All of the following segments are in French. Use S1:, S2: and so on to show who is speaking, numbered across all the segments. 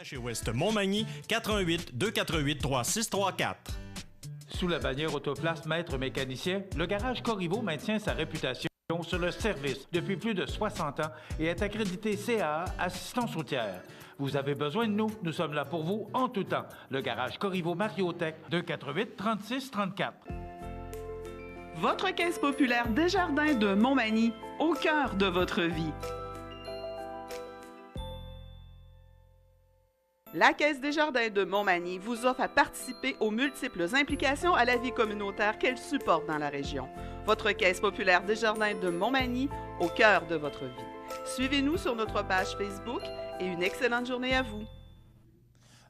S1: Chez West Montmagny, 88 248 3634.
S2: Sous la bannière Autoplace Maître Mécanicien, le garage Corriveau maintient sa réputation sur le service depuis plus de 60 ans et est accrédité CAA Assistance routière. Vous avez besoin de nous, nous sommes là pour vous en tout temps. Le garage Corriveau Mariotech, 248 36 34.
S3: Votre caisse populaire Desjardins de Montmagny, au cœur de votre vie. La Caisse Desjardins de Montmagny vous offre à participer aux multiples implications à la vie communautaire qu'elle supporte dans la région. Votre Caisse populaire Desjardins de Montmagny, au cœur de votre vie. Suivez-nous sur notre page Facebook et une excellente journée à vous.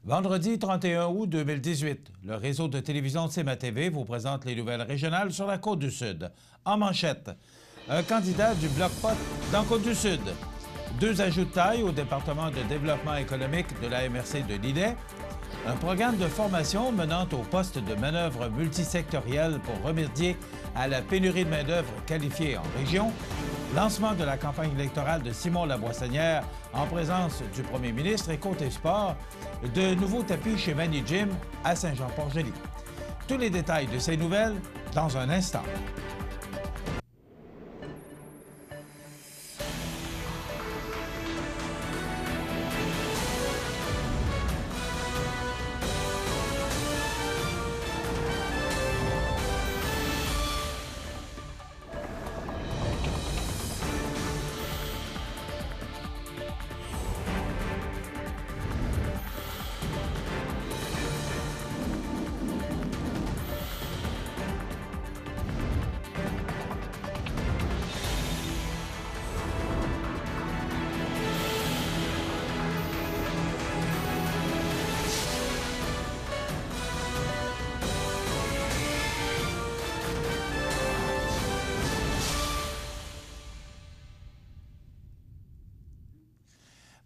S4: Vendredi 31 août 2018, le réseau de télévision CMA-TV vous présente les nouvelles régionales sur la Côte-du-Sud. En manchette, un candidat du Bloc Pot dans Côte-du-Sud. 2 ajouts de taille au département de développement économique de la MRC de Lillet. Un programme de formation menant au poste de manœuvre multisectoriel pour remédier à la pénurie de main-d'œuvre qualifiée en région. Lancement de la campagne électorale de Simon Laboissonnière en présence du premier ministre et côté sport, de nouveaux tapis chez Manny Gym à Saint-Jean-Port-Joli. Tous les détails de ces nouvelles dans un instant.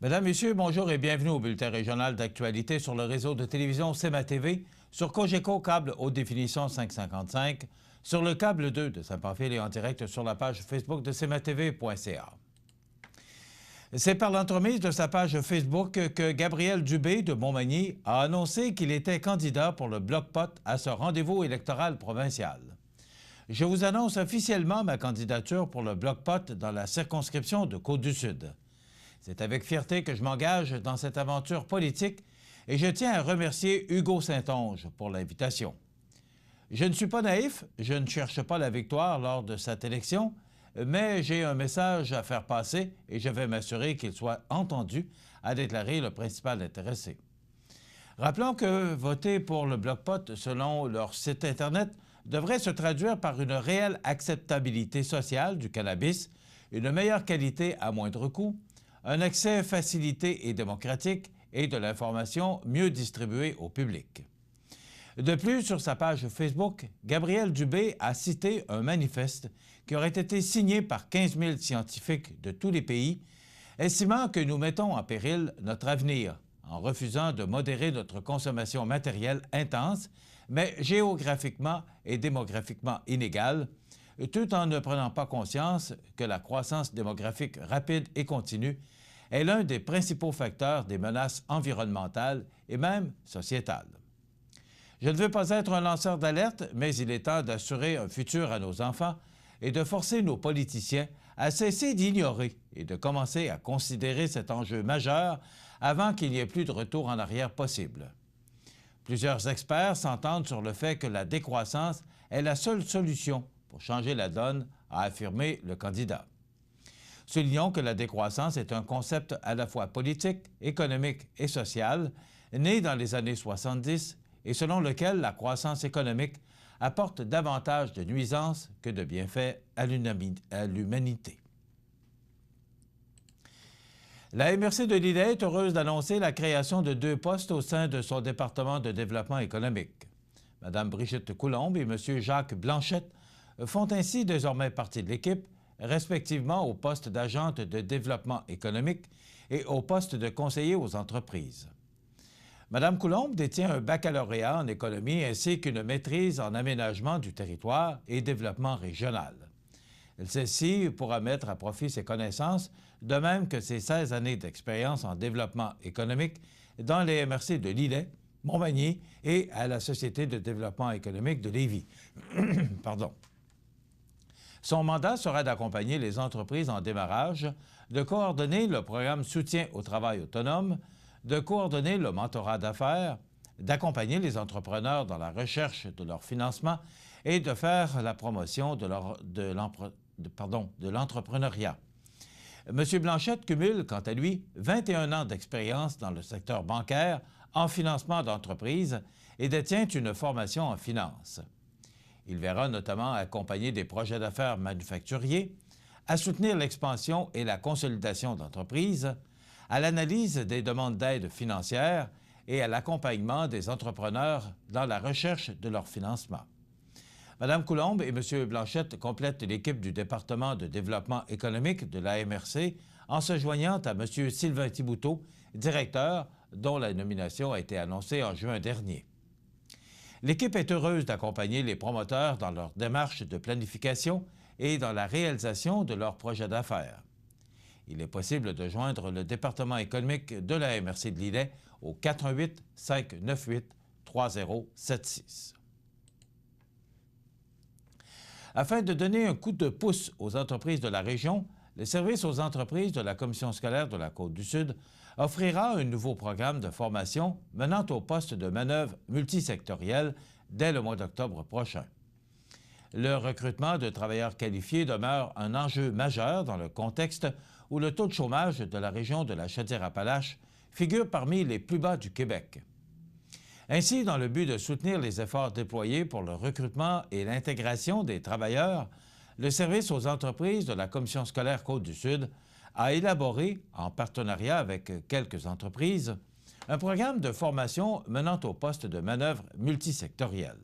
S4: Mesdames, Messieurs, bonjour et bienvenue au bulletin régional d'actualité sur le réseau de télévision CMA-TV, sur Cogeco câble haute définition 555, sur le câble 2 de Saint-Pamphile et en direct sur la page Facebook de cmatv.ca. C'est par l'entremise de sa page Facebook que Gabriel Dubé de Montmagny a annoncé qu'il était candidat pour le Bloc Pot à ce rendez-vous électoral provincial. Je vous annonce officiellement ma candidature pour le Bloc Pot dans la circonscription de Côte-du-Sud. C'est avec fierté que je m'engage dans cette aventure politique et je tiens à remercier Hugo Saint-Onge pour l'invitation. Je ne suis pas naïf, je ne cherche pas la victoire lors de cette élection, mais j'ai un message à faire passer et je vais m'assurer qu'il soit entendu, a déclaré le principal intéressé. Rappelons que voter pour le Bloc Pot, selon leur site Internet, devrait se traduire par une réelle acceptabilité sociale du cannabis, une meilleure qualité à moindre coût, un accès facilité et démocratique et de l'information mieux distribuée au public. De plus, sur sa page Facebook, Gabriel Dubé a cité un manifeste qui aurait été signé par 15 000 scientifiques de tous les pays, estimant que nous mettons en péril notre avenir en refusant de modérer notre consommation matérielle intense, mais géographiquement et démographiquement inégale, tout en ne prenant pas conscience que la croissance démographique rapide et continue est l'un des principaux facteurs des menaces environnementales et même sociétales. Je ne veux pas être un lanceur d'alerte, mais il est temps d'assurer un futur à nos enfants et de forcer nos politiciens à cesser d'ignorer et de commencer à considérer cet enjeu majeur avant qu'il n'y ait plus de retour en arrière possible. Plusieurs experts s'entendent sur le fait que la décroissance est la seule solution pour changer la donne, a affirmé le candidat. Soulignons que la décroissance est un concept à la fois politique, économique et social, né dans les années 70 et selon lequel la croissance économique apporte davantage de nuisances que de bienfaits à l'humanité. La MRC de Lillet est heureuse d'annoncer la création de 2 postes au sein de son département de développement économique. Mme Brigitte Coulombe et M. Jacques Blanchette font ainsi désormais partie de l'équipe, respectivement au poste d'agente de développement économique et au poste de conseiller aux entreprises. Mme Coulombe détient un baccalauréat en économie ainsi qu'une maîtrise en aménagement du territoire et développement régional. Celle-ci pourra mettre à profit ses connaissances, de même que ses 16 années d'expérience en développement économique dans les MRC de Lillet, Montmagny et à la Société de développement économique de Lévis. Pardon. Son mandat sera d'accompagner les entreprises en démarrage, de coordonner le programme Soutien au travail autonome, de coordonner le mentorat d'affaires, d'accompagner les entrepreneurs dans la recherche de leur financement et de faire la promotion de l'entrepreneuriat. M. Blanchette cumule, quant à lui, 21 ans d'expérience dans le secteur bancaire en financement d'entreprises et détient une formation en finance. Il verra notamment accompagner des projets d'affaires manufacturiers, à soutenir l'expansion et la consolidation d'entreprises, à l'analyse des demandes d'aide financière et à l'accompagnement des entrepreneurs dans la recherche de leur financement. Mme Coulombe et M. Blanchette complètent l'équipe du département de développement économique de la MRC en se joignant à M. Sylvain Thibouteau, directeur, dont la nomination a été annoncée en juin dernier. L'équipe est heureuse d'accompagner les promoteurs dans leur démarche de planification et dans la réalisation de leurs projets d'affaires. Il est possible de joindre le département économique de la MRC de Lillet au 418-598-3076. Afin de donner un coup de pouce aux entreprises de la région, le service aux entreprises de la Commission scolaire de la Côte-du-Sud offrira un nouveau programme de formation menant au poste de manœuvre multisectoriel dès le mois d'octobre prochain. Le recrutement de travailleurs qualifiés demeure un enjeu majeur dans le contexte où le taux de chômage de la région de la Chaudière-Appalaches figure parmi les plus bas du Québec. Ainsi, dans le but de soutenir les efforts déployés pour le recrutement et l'intégration des travailleurs, le service aux entreprises de la Commission scolaire Côte-du-Sud a élaboré, en partenariat avec quelques entreprises, un programme de formation menant au poste de manœuvre multisectoriel.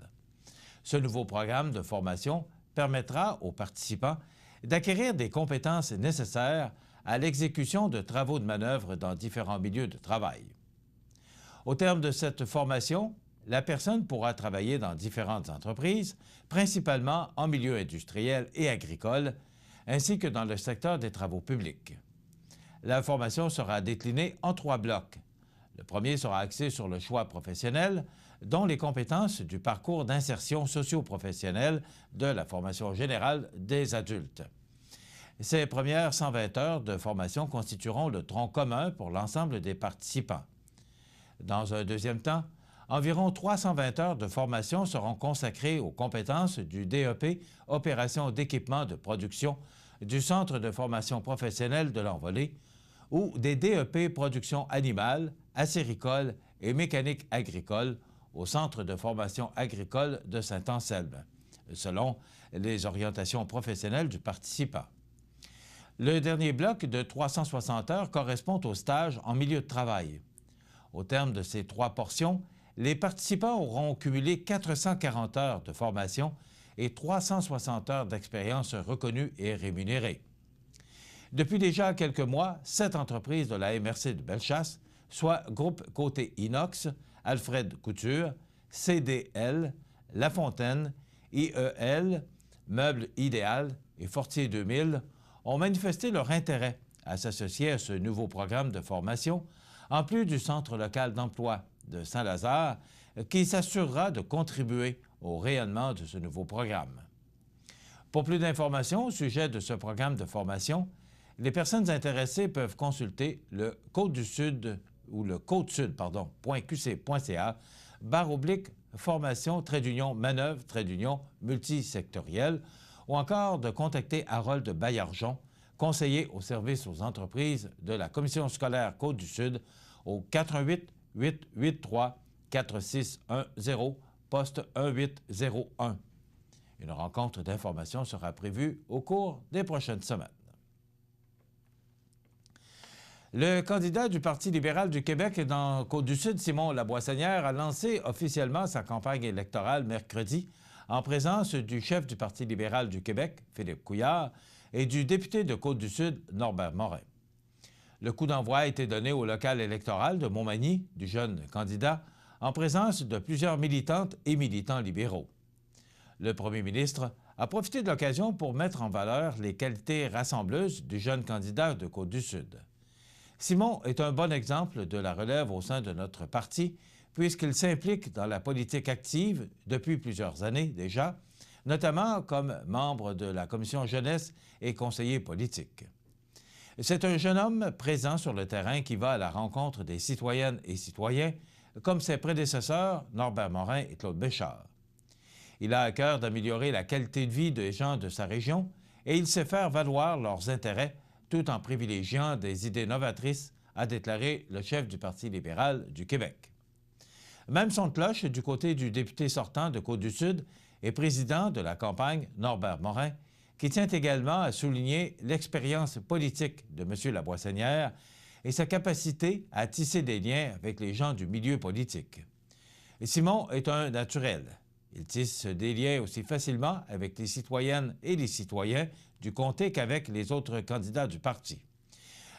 S4: Ce nouveau programme de formation permettra aux participants d'acquérir des compétences nécessaires à l'exécution de travaux de manœuvre dans différents milieux de travail. Au terme de cette formation, la personne pourra travailler dans différentes entreprises, principalement en milieu industriel et agricole, ainsi que dans le secteur des travaux publics. La formation sera déclinée en 3 blocs. Le premier sera axé sur le choix professionnel, dont les compétences du parcours d'insertion socio-professionnelle de la formation générale des adultes. Ces premières 120 heures de formation constitueront le tronc commun pour l'ensemble des participants. Dans un deuxième temps, environ 320 heures de formation seront consacrées aux compétences du DEP Opération d'équipement de production du Centre de formation professionnelle de l'Envolée ou des DEP Production animale, acéricole et mécanique agricole au Centre de formation agricole de Saint-Anselme, selon les orientations professionnelles du participant. Le dernier bloc de 360 heures correspond au stage en milieu de travail. Au terme de ces 3 portions, les participants auront cumulé 440 heures de formation et 360 heures d'expérience reconnues et rémunérées. Depuis déjà quelques mois, 7 entreprises de la MRC de Bellechasse, soit Groupe Côté Inox, Alfred Couture, CDL, La Fontaine, IEL, Meubles Idéal et Fortier 2000, ont manifesté leur intérêt à s'associer à ce nouveau programme de formation, en plus du Centre local d'emploi de Saint-Lazare, qui s'assurera de contribuer au rayonnement de ce nouveau programme. Pour plus d'informations au sujet de ce programme de formation, les personnes intéressées peuvent consulter le Côte-du-Sud ou le côte-sud.qc.ca/formation-manœuvre-multisectorielle ou encore de contacter Harold Baillargeon, conseiller au service aux entreprises de la Commission scolaire Côte-du-Sud au 418-883-4610, poste 1801. Une rencontre d'information sera prévue au cours des prochaines semaines. Le candidat du Parti libéral du Québec dans Côte-du-Sud, Simon Laboissonnière, a lancé officiellement sa campagne électorale mercredi en présence du chef du Parti libéral du Québec, Philippe Couillard, et du député de Côte-du-Sud, Norbert Morin. Le coup d'envoi a été donné au local électoral de Montmagny, du jeune candidat, en présence de plusieurs militantes et militants libéraux. Le premier ministre a profité de l'occasion pour mettre en valeur les qualités rassembleuses du jeune candidat de Côte-du-Sud. Simon est un bon exemple de la relève au sein de notre parti, puisqu'il s'implique dans la politique active depuis plusieurs années déjà, notamment comme membre de la commission jeunesse et conseiller politique. C'est un jeune homme présent sur le terrain qui va à la rencontre des citoyennes et citoyens, comme ses prédécesseurs Norbert Morin et Claude Béchard. Il a à cœur d'améliorer la qualité de vie des gens de sa région et il sait faire valoir leurs intérêts tout en privilégiant des idées novatrices, a déclaré le chef du Parti libéral du Québec. Même son de cloche du côté du député sortant de Côte-du-Sud et président de la campagne, Norbert Morin, qui tient également à souligner l'expérience politique de M. Laboissonnière et sa capacité à tisser des liens avec les gens du milieu politique. Et Simon est un naturel. Il tisse des liens aussi facilement avec les citoyennes et les citoyens du comté qu'avec les autres candidats du parti.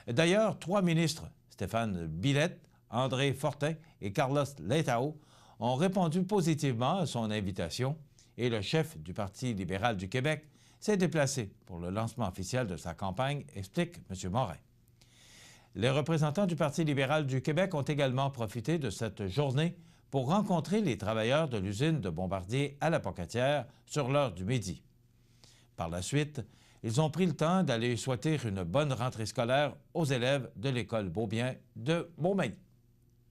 S4: D'ailleurs, 3 ministres, Stéphane Billette, André Fortin et Carlos Letao, ont répondu positivement à son invitation et le chef du Parti libéral du Québec s'est déplacé pour le lancement officiel de sa campagne, explique M. Morin. Les représentants du Parti libéral du Québec ont également profité de cette journée pour rencontrer les travailleurs de l'usine de Bombardier à la Pocatière sur l'heure du midi. Par la suite, ils ont pris le temps d'aller souhaiter une bonne rentrée scolaire aux élèves de l'école Beaubien de Montmagny.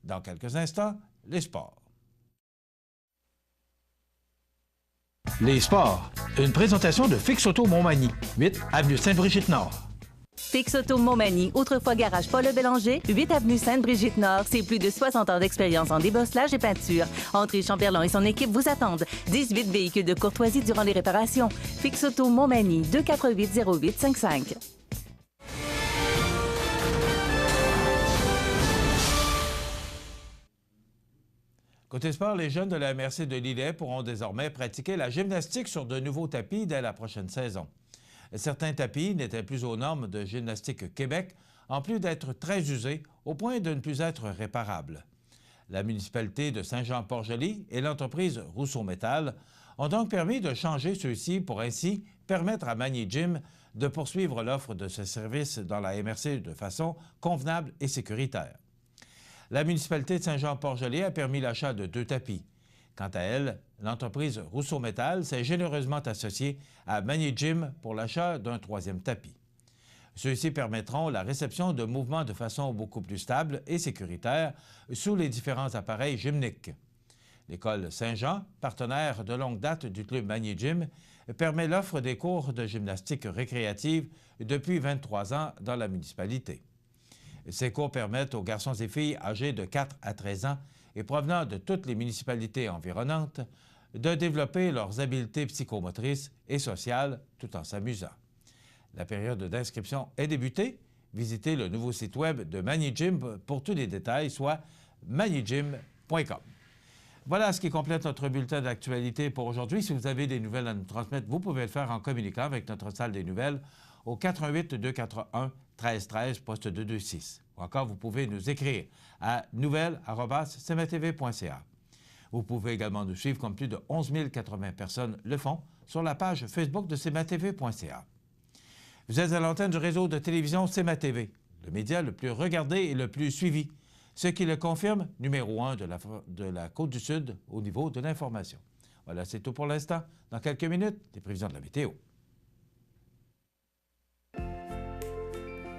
S4: Dans quelques instants, les sports. Les sports. Une présentation de Fix Auto Montmagny, 8 avenue Sainte-Brigitte-Nord.
S5: Fix Auto Montmagny, autrefois garage Paul Bélanger, 8 avenue Sainte-Brigitte-Nord. C'est plus de 60 ans d'expérience en débosselage et peinture. André Chamberlain et son équipe vous attendent. 18 véhicules de courtoisie durant les réparations. Fix Auto Montmagny, 248-0855.
S4: Côté sport, les jeunes de la MRC de Lillet pourront désormais pratiquer la gymnastique sur de nouveaux tapis dès la prochaine saison. Certains tapis n'étaient plus aux normes de Gymnastique Québec, en plus d'être très usés au point de ne plus être réparables. La municipalité de Saint-Jean-Port-Joli et l'entreprise Rousseau Métal ont donc permis de changer ceux-ci pour ainsi permettre à Magny Gym de poursuivre l'offre de ce service dans la MRC de façon convenable et sécuritaire. La municipalité de Saint-Jean-Port-Joli a permis l'achat de 2 tapis. Quant à elle, l'entreprise Rousseau Métal s'est généreusement associée à Magny Gym pour l'achat d'un 3e tapis. Ceux-ci permettront la réception de mouvements de façon beaucoup plus stable et sécuritaire sous les différents appareils gymniques. L'École Saint-Jean, partenaire de longue date du club Magny Gym, permet l'offre des cours de gymnastique récréative depuis 23 ans dans la municipalité. Ces cours permettent aux garçons et filles âgés de 4 à 13 ans et provenant de toutes les municipalités environnantes de développer leurs habiletés psychomotrices et sociales tout en s'amusant. La période d'inscription est débutée. Visitez le nouveau site web de Magny Gym pour tous les détails, soit magygym.com. Voilà ce qui complète notre bulletin d'actualité pour aujourd'hui. Si vous avez des nouvelles à nous transmettre, vous pouvez le faire en communiquant avec notre salle des nouvelles au 88 241 1313 poste 226. Ou encore, vous pouvez nous écrire à nouvelles@cmatv.ca. Vous pouvez également nous suivre comme plus de 11 080 personnes le font sur la page Facebook de cmatv.ca. Vous êtes à l'antenne du réseau de télévision CMA-TV, le média le plus regardé et le plus suivi, ce qui le confirme, numéro 1 de la Côte-du-Sud au niveau de l'information. Voilà, c'est tout pour l'instant. Dans quelques minutes, les prévisions de la météo.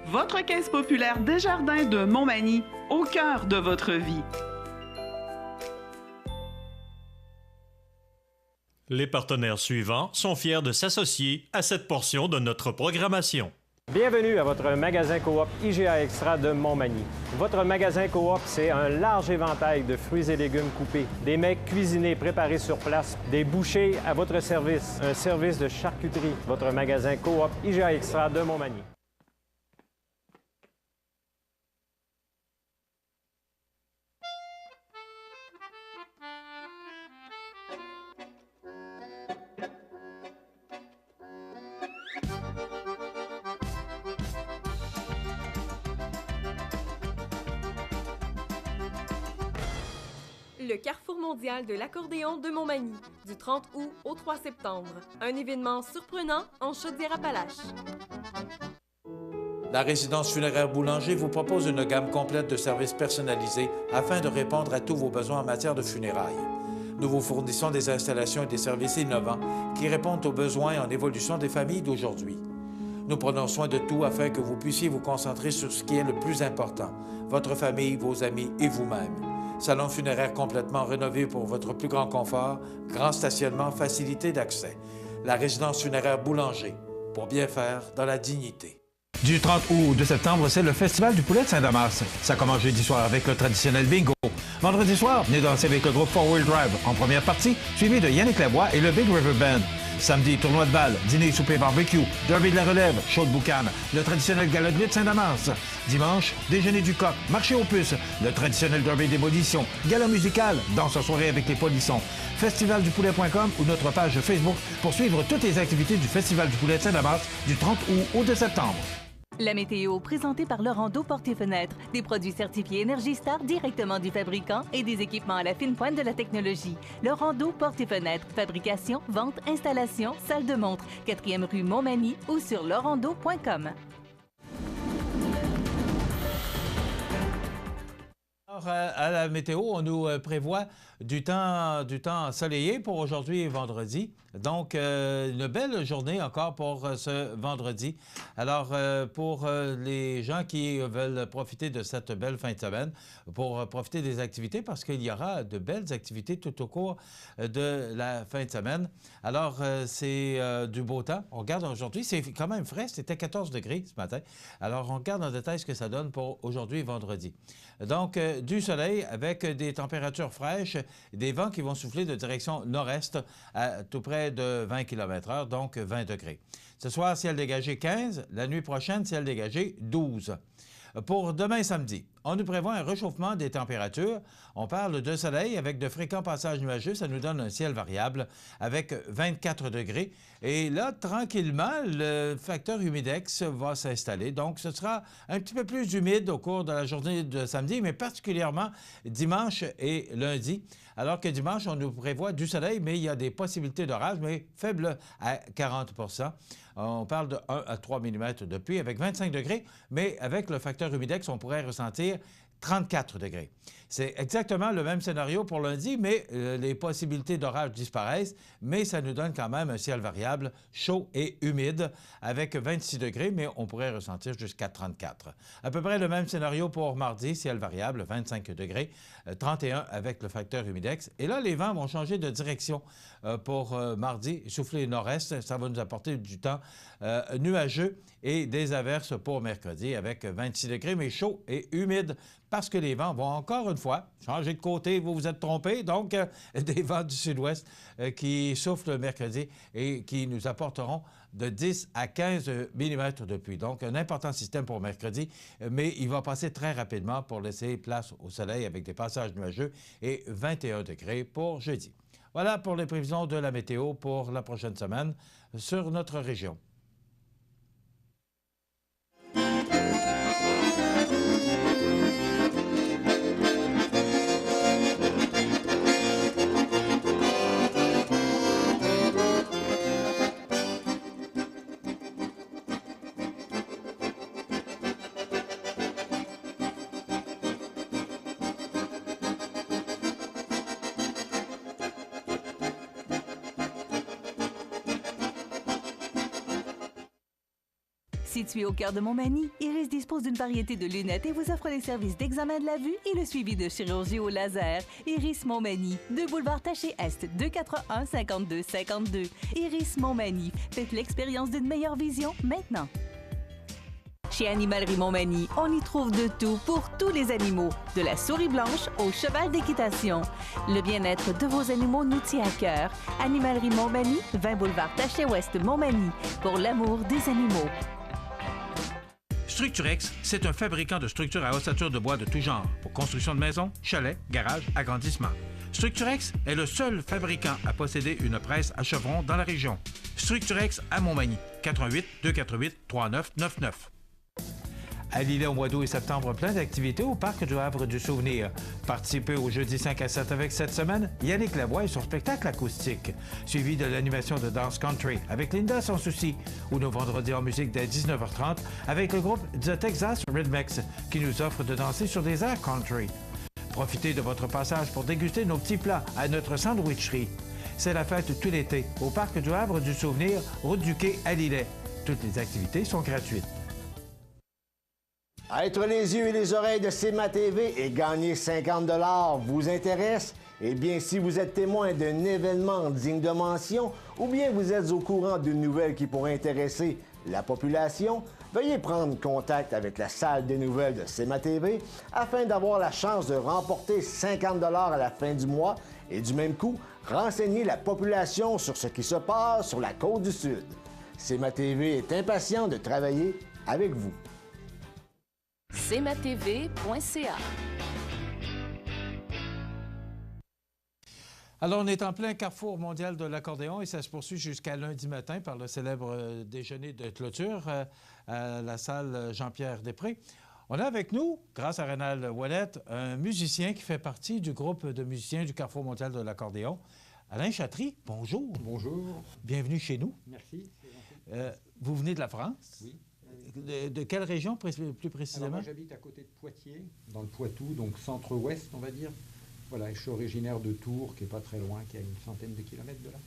S3: Votre caisse populaire Desjardins de Montmagny, au cœur de votre vie.
S1: Les partenaires suivants sont fiers de s'associer à cette portion de notre programmation.
S6: Bienvenue à votre magasin Coop IGA Extra de Montmagny. Votre magasin Coop, c'est un large éventail de fruits et légumes coupés, des mets cuisinés préparés sur place, des bouchées à votre service, un service de charcuterie. Votre magasin Coop IGA Extra de Montmagny.
S7: Le Carrefour mondial de l'accordéon de Montmagny, du 30 août au 3 septembre. Un événement surprenant en Chaudière-Appalaches.
S4: La résidence funéraire Boulanger vous propose une gamme complète de services personnalisés afin de répondre à tous vos besoins en matière de funérailles. Nous vous fournissons des installations et des services innovants qui répondent aux besoins en évolution des familles d'aujourd'hui. Nous prenons soin de tout afin que vous puissiez vous concentrer sur ce qui est le plus important, votre famille, vos amis et vous-même. Salon funéraire complètement rénové pour votre plus grand confort, grand stationnement, facilité d'accès. La résidence funéraire Boulanger, pour bien faire dans la dignité. Du 30 août au 2 septembre, c'est le Festival du poulet de Saint-Damas. Ça commence jeudi soir avec le traditionnel bingo. Vendredi soir, venez danser avec le groupe 4-Wheel Drive en première partie, suivi de Yannick Lavoie et le Big River Band. Samedi, tournoi de balle, dîner, souper, barbecue, derby de la relève, show de boucan, le traditionnel gala de lutte Saint-Damas. Dimanche, déjeuner du coq, marché aux puces, le traditionnel derby d'émolition, gala musical, danse en soirée avec les polissons. Festivaldupoulet.com ou notre page Facebook pour suivre toutes les activités du Festival du poulet de Saint-Damas du 30 août au 2 septembre.
S5: La météo, présentée par Laurando Portes et Fenêtres. Des produits certifiés Energy Star directement du fabricant et des équipements à la fine pointe de la technologie. Laurando Portes et Fenêtres. Fabrication, vente, installation, salle de montre. 4e rue Montmagny ou sur laurando.com.
S4: Alors, à la météo, on nous prévoit du temps ensoleillé pour aujourd'hui et vendredi. Donc, une belle journée encore pour ce vendredi. Alors, pour les gens qui veulent profiter de cette belle fin de semaine, pour profiter des activités, parce qu'il y aura de belles activités tout au cours de la fin de semaine. Alors, c'est du beau temps. On regarde aujourd'hui, c'est quand même frais, c'était 14 degrés ce matin. Alors, on regarde en détail ce que ça donne pour aujourd'hui et vendredi. Donc, du soleil avec des températures fraîches, des vents qui vont souffler de direction nord-est à tout près de 20 km/h, donc 20 degrés. Ce soir, ciel dégagé 15. La nuit prochaine, ciel dégagé 12. Pour demain samedi, on nous prévoit un réchauffement des températures. On parle de soleil avec de fréquents passages nuageux. Ça nous donne un ciel variable avec 24 degrés. Et là, tranquillement, le facteur humidex va s'installer. Donc, ce sera un petit peu plus humide au cours de la journée de samedi, mais particulièrement dimanche et lundi. Alors que dimanche, on nous prévoit du soleil, mais il y a des possibilités d'orage, mais faibles à 40 %. On parle de 1 à 3 mm de pluie avec 25 degrés, mais avec le facteur humidex, on pourrait ressentir 34 degrés. C'est exactement le même scénario pour lundi, mais les possibilités d'orage disparaissent, mais ça nous donne quand même un ciel variable, chaud et humide, avec 26 degrés, mais on pourrait ressentir jusqu'à 34. À peu près le même scénario pour mardi, ciel variable, 25 degrés, 31 avec le facteur humidex. Et là, les vents vont changer de direction pour mardi, souffler nord-est, ça va nous apporter du temps nuageux et des averses pour mercredi avec 26 degrés, mais chaud et humide parce que les vents vont encore une fois changer de côté. Vous vous êtes trompé. Donc, des vents du sud-ouest qui soufflent mercredi et qui nous apporteront de 10 à 15 mm de pluie. Donc, un important système pour mercredi, mais il va passer très rapidement pour laisser place au soleil avec des passages nuageux et 21 degrés pour jeudi. Voilà pour les prévisions de la météo pour la prochaine semaine sur notre région.
S5: Situé au cœur de Montmagny, Iris dispose d'une variété de lunettes et vous offre les services d'examen de la vue et le suivi de chirurgie au laser. Iris Montmagny, 2 boulevard Taché-Est, 241-5252. Iris Montmagny, faites l'expérience d'une meilleure vision maintenant. Chez Animalerie Montmagny, on y trouve de tout pour tous les animaux, de la souris blanche au cheval d'équitation. Le bien-être de vos animaux nous tient à cœur. Animalerie Montmagny, 20 boulevard Taché-Ouest Montmagny, pour l'amour des animaux.
S2: Structurex, c'est un fabricant de structures à ossature de bois de tout genre pour construction de maisons, chalets, garages, agrandissements. Structurex est le seul fabricant à posséder une presse à chevrons dans la région. Structurex à Montmagny, 88 248 3999.
S4: À Lillet, au mois d'août et septembre, plein d'activités au Parc du Havre du Souvenir. Participez au jeudi 5 à 7 avec cette semaine Yannick Lavoie et son spectacle acoustique, suivi de l'animation de Dance Country avec Linda Sans Souci, ou nos vendredis en musique dès 19h30 avec le groupe The Texas Rhythmics qui nous offre de danser sur des airs country. Profitez de votre passage pour déguster nos petits plats à notre sandwicherie. C'est la fête tout l'été au Parc du Havre du Souvenir, route du Quai à Lillet. Toutes les activités sont gratuites.
S8: Être les yeux et les oreilles de CMA TV et gagner 50 $ vous intéresse? Eh bien, si vous êtes témoin d'un événement digne de mention ou bien vous êtes au courant d'une nouvelle qui pourrait intéresser la population, veuillez prendre contact avec la salle des nouvelles de CMA TV afin d'avoir la chance de remporter 50 $ à la fin du mois et du même coup, renseigner la population sur ce qui se passe sur la côte du Sud. CMA TV est impatient de travailler avec vous.
S9: cmatv.ca.
S4: Alors, on est en plein carrefour mondial de l'accordéon et ça se poursuit jusqu'à lundi matin par le célèbre déjeuner de clôture à la salle Jean-Pierre Després. On a avec nous, grâce à Rénal Ouellet, un musicien qui fait partie du groupe de musiciens du carrefour mondial de l'accordéon. Alain Chatry, bonjour.
S10: Bonjour.
S4: Bienvenue chez nous.
S10: Merci.
S4: Vous venez de la France?
S10: Oui.
S4: De quelle région plus précisément?
S10: Alors moi, j'habite à côté de Poitiers, dans le Poitou, donc centre-ouest, on va dire. Voilà, et je suis originaire de Tours, qui n'est pas très loin, qui est à une centaine de kilomètres de là.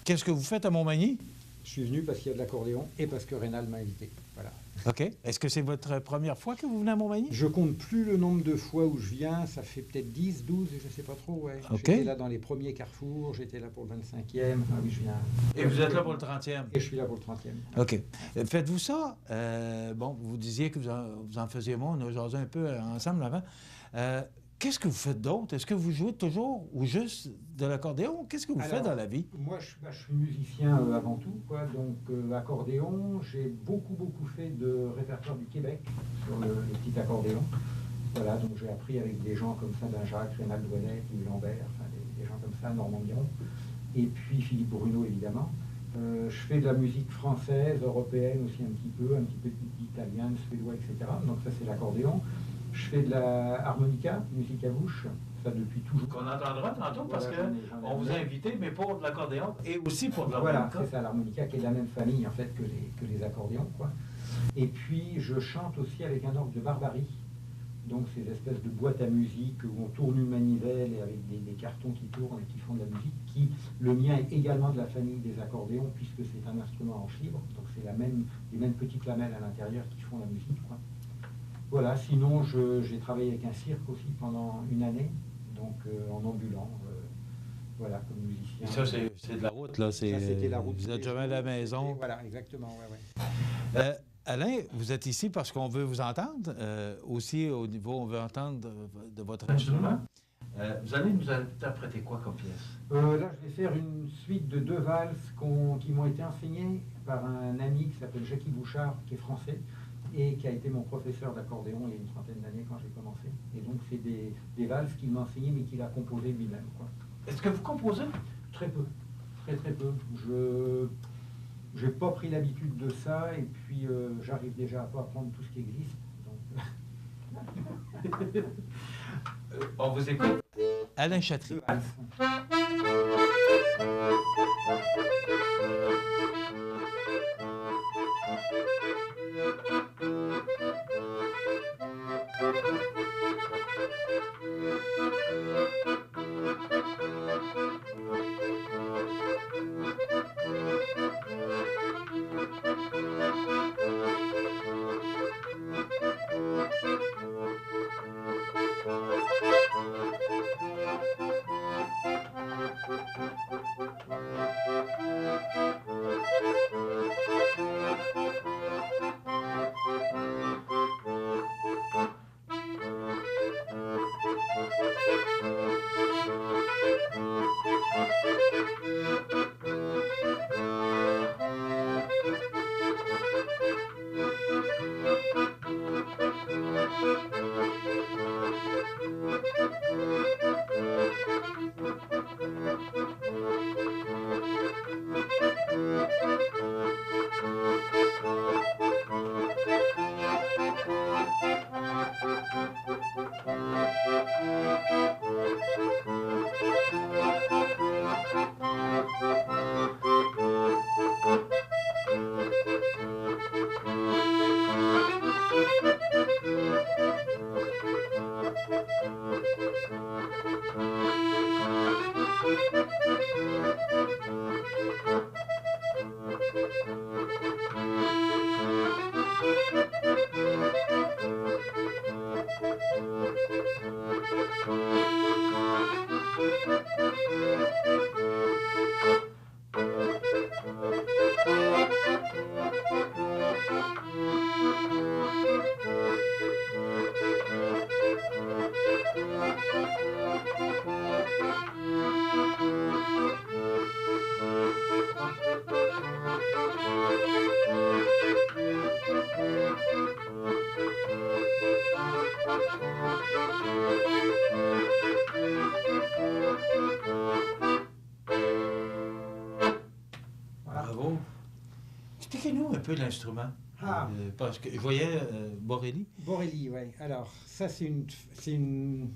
S4: Qu'est-ce que vous faites à Montmagny?
S10: Je suis venu parce qu'il y a de l'accordéon et parce que Rénal m'a invité. Voilà.
S4: OK. Est-ce que c'est votre première fois que vous venez à Montmagny?
S10: Je compte plus le nombre de fois où je viens, ça fait peut-être 10, 12, je ne sais pas trop, ouais.
S4: OK.
S10: J'étais là dans les premiers carrefours, j'étais là pour le 25e, ah oui, je viens.
S4: Et vous êtes là pour le 30e?
S10: Et je suis là pour le 30e.
S4: OK. Faites-vous ça? Bon, vous disiez que vous en faisiez moins, on a jasé un peu ensemble avant. Qu'est-ce que vous faites d'autre? Est-ce que vous jouez toujours ou juste de l'accordéon? Qu'est-ce que vous faites dans la vie?
S10: Moi, je suis musicien avant tout, quoi. Donc, accordéon, j'ai beaucoup fait de répertoire du Québec sur le petit accordéon. Voilà, donc j'ai appris avec des gens comme ça, Ben Jacques, Rénal Ouellet, Louis Lambert, enfin, des gens comme ça, Normand Biron, et puis Philippe Bruno, évidemment. Je fais de la musique française, européenne aussi un petit peu d'italienne, suédois, etc. Donc ça, c'est l'accordéon. Je fais de la harmonica, musique à bouche, ça depuis toujours.
S4: Qu'on entendra tantôt parce
S10: Voilà,
S4: qu'on vous a invité, mais pour de l'accordéon et aussi pour de
S10: Voilà,
S4: l'harmonica.
S10: c'est ça, l'harmonica qui est de la même famille en fait que les accordéons, quoi. Et puis je chante aussi avec un orgue de Barbarie, donc ces espèces de boîtes à musique où on tourne une manivelle et avec des cartons qui tournent et qui font de la musique, le mien est également de la famille des accordéons puisque c'est un instrument en fibre, donc c'est les mêmes petites lamelles à l'intérieur qui font la musique, quoi. Voilà, sinon j'ai travaillé avec un cirque aussi pendant une année, donc en ambulant, voilà, comme musicien.
S4: Et ça, c'est de la route, là.
S10: Ça, c'était la route.
S4: Vous êtes jamais à la maison.
S10: Voilà, exactement, ouais.
S4: Alain, vous êtes ici parce qu'on veut vous entendre. Aussi, au niveau, on veut entendre de votre instrument. Vous allez nous interpréter quoi comme pièce?
S10: Là, je vais faire une suite de 2 valses qui m'ont été enseignées par un ami qui s'appelle Jackie Bouchard, qui est français, et qui a été mon professeur d'accordéon il y a une trentaine d'années quand j'ai commencé. Et donc, c'est des valses qu'il m'a enseignées, mais qu'il a composées lui-même, quoi.
S4: Est-ce que vous composez?
S10: Très peu. Très peu. Je n'ai pas pris l'habitude de ça, et puis j'arrive déjà à pas apprendre tout ce qui existe. Donc...
S4: On vous écoute. Alain Chatry. un peu l'instrument.
S10: Ah.
S4: Parce que je voyais Borelli.
S10: Borelli, oui. Alors, ça, c'est une...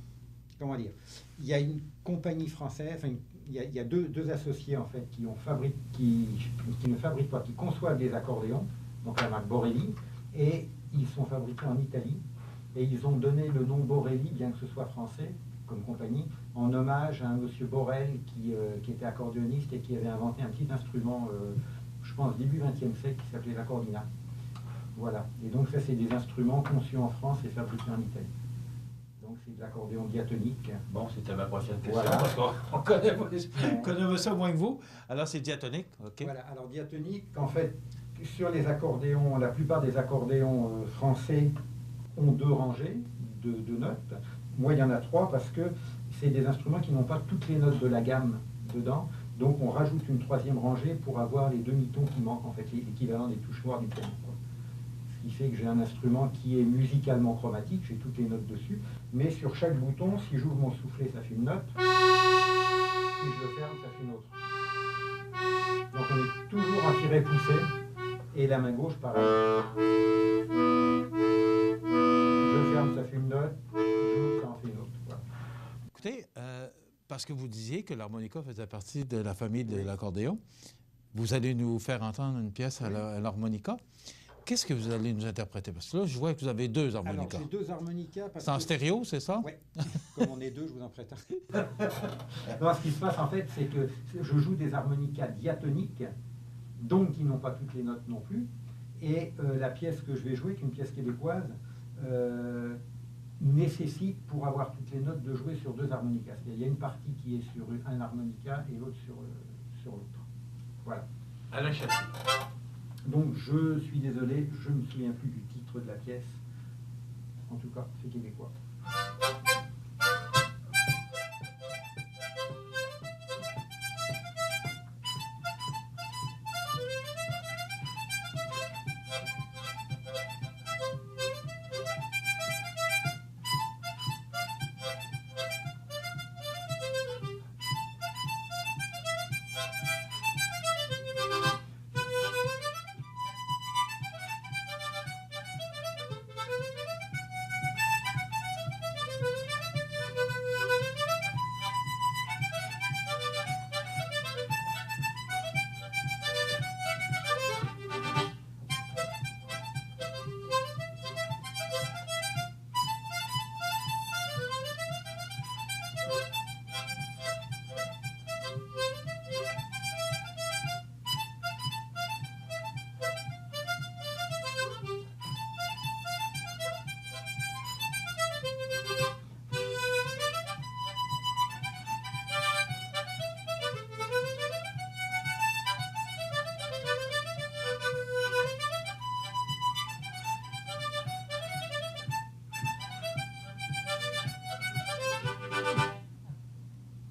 S10: Comment dire? Il y a une compagnie française, enfin, il y a deux associés, en fait, qui ne fabriquent pas, qui conçoivent des accordéons, donc la marque Borelli, et ils sont fabriqués en Italie. Et ils ont donné le nom Borelli, bien que ce soit français, comme compagnie, en hommage à un monsieur Borel qui était accordéoniste et qui avait inventé un petit instrument, je pense, début XXe siècle, qui s'appelait l'accordina. Voilà. Et donc ça, c'est des instruments conçus en France et fabriqués en Italie. Donc c'est de l'accordéon diatonique.
S4: Bon, c'était ma prochaine question,
S10: Voilà.
S4: parce qu'on connaît ça moins que vous. Alors c'est diatonique, ok.
S10: Voilà. Alors diatonique, en fait, sur les accordéons, la plupart des accordéons français ont 2 rangées de notes. Moi, il y en a 3 parce que c'est des instruments qui n'ont pas toutes les notes de la gamme dedans. Donc on rajoute une 3e rangée pour avoir les demi-tons qui manquent, en fait, l'équivalent des touches noires du piano. Ce qui fait que j'ai un instrument qui est musicalement chromatique, j'ai toutes les notes dessus, mais sur chaque bouton, si j'ouvre mon soufflet, ça fait une note, si je le ferme, ça fait une autre. Donc on est toujours en tiré-poussé, et la main gauche, pareil. Je ferme, ça fait une note, j'ouvre, ça en fait une autre. Voilà.
S4: Écoutez, parce que vous disiez que l'harmonica faisait partie de la famille de l'accordéon, vous allez nous faire entendre une pièce à l'harmonica. Qu'est-ce que vous allez nous interpréter? Parce que là, je vois que vous avez 2 harmonicas.
S10: Alors, j'ai 2 harmonicas.
S4: C'est en stéréo, c'est ça?
S10: Oui. Comme on est 2, je vous en prête un. Non, ce qui se passe, en fait, c'est que je joue des harmonicas diatoniques, donc qui n'ont pas toutes les notes non plus. Et la pièce que je vais jouer, qui est une pièce québécoise, nécessite, pour avoir toutes les notes, de jouer sur 2 harmonicas. Il y a une partie qui est sur un harmonica et l'autre sur l'autre. Voilà.
S4: Alain Chassé.
S10: Donc je suis désolé, je ne me souviens plus du titre de la pièce. En tout cas, c'est québécois.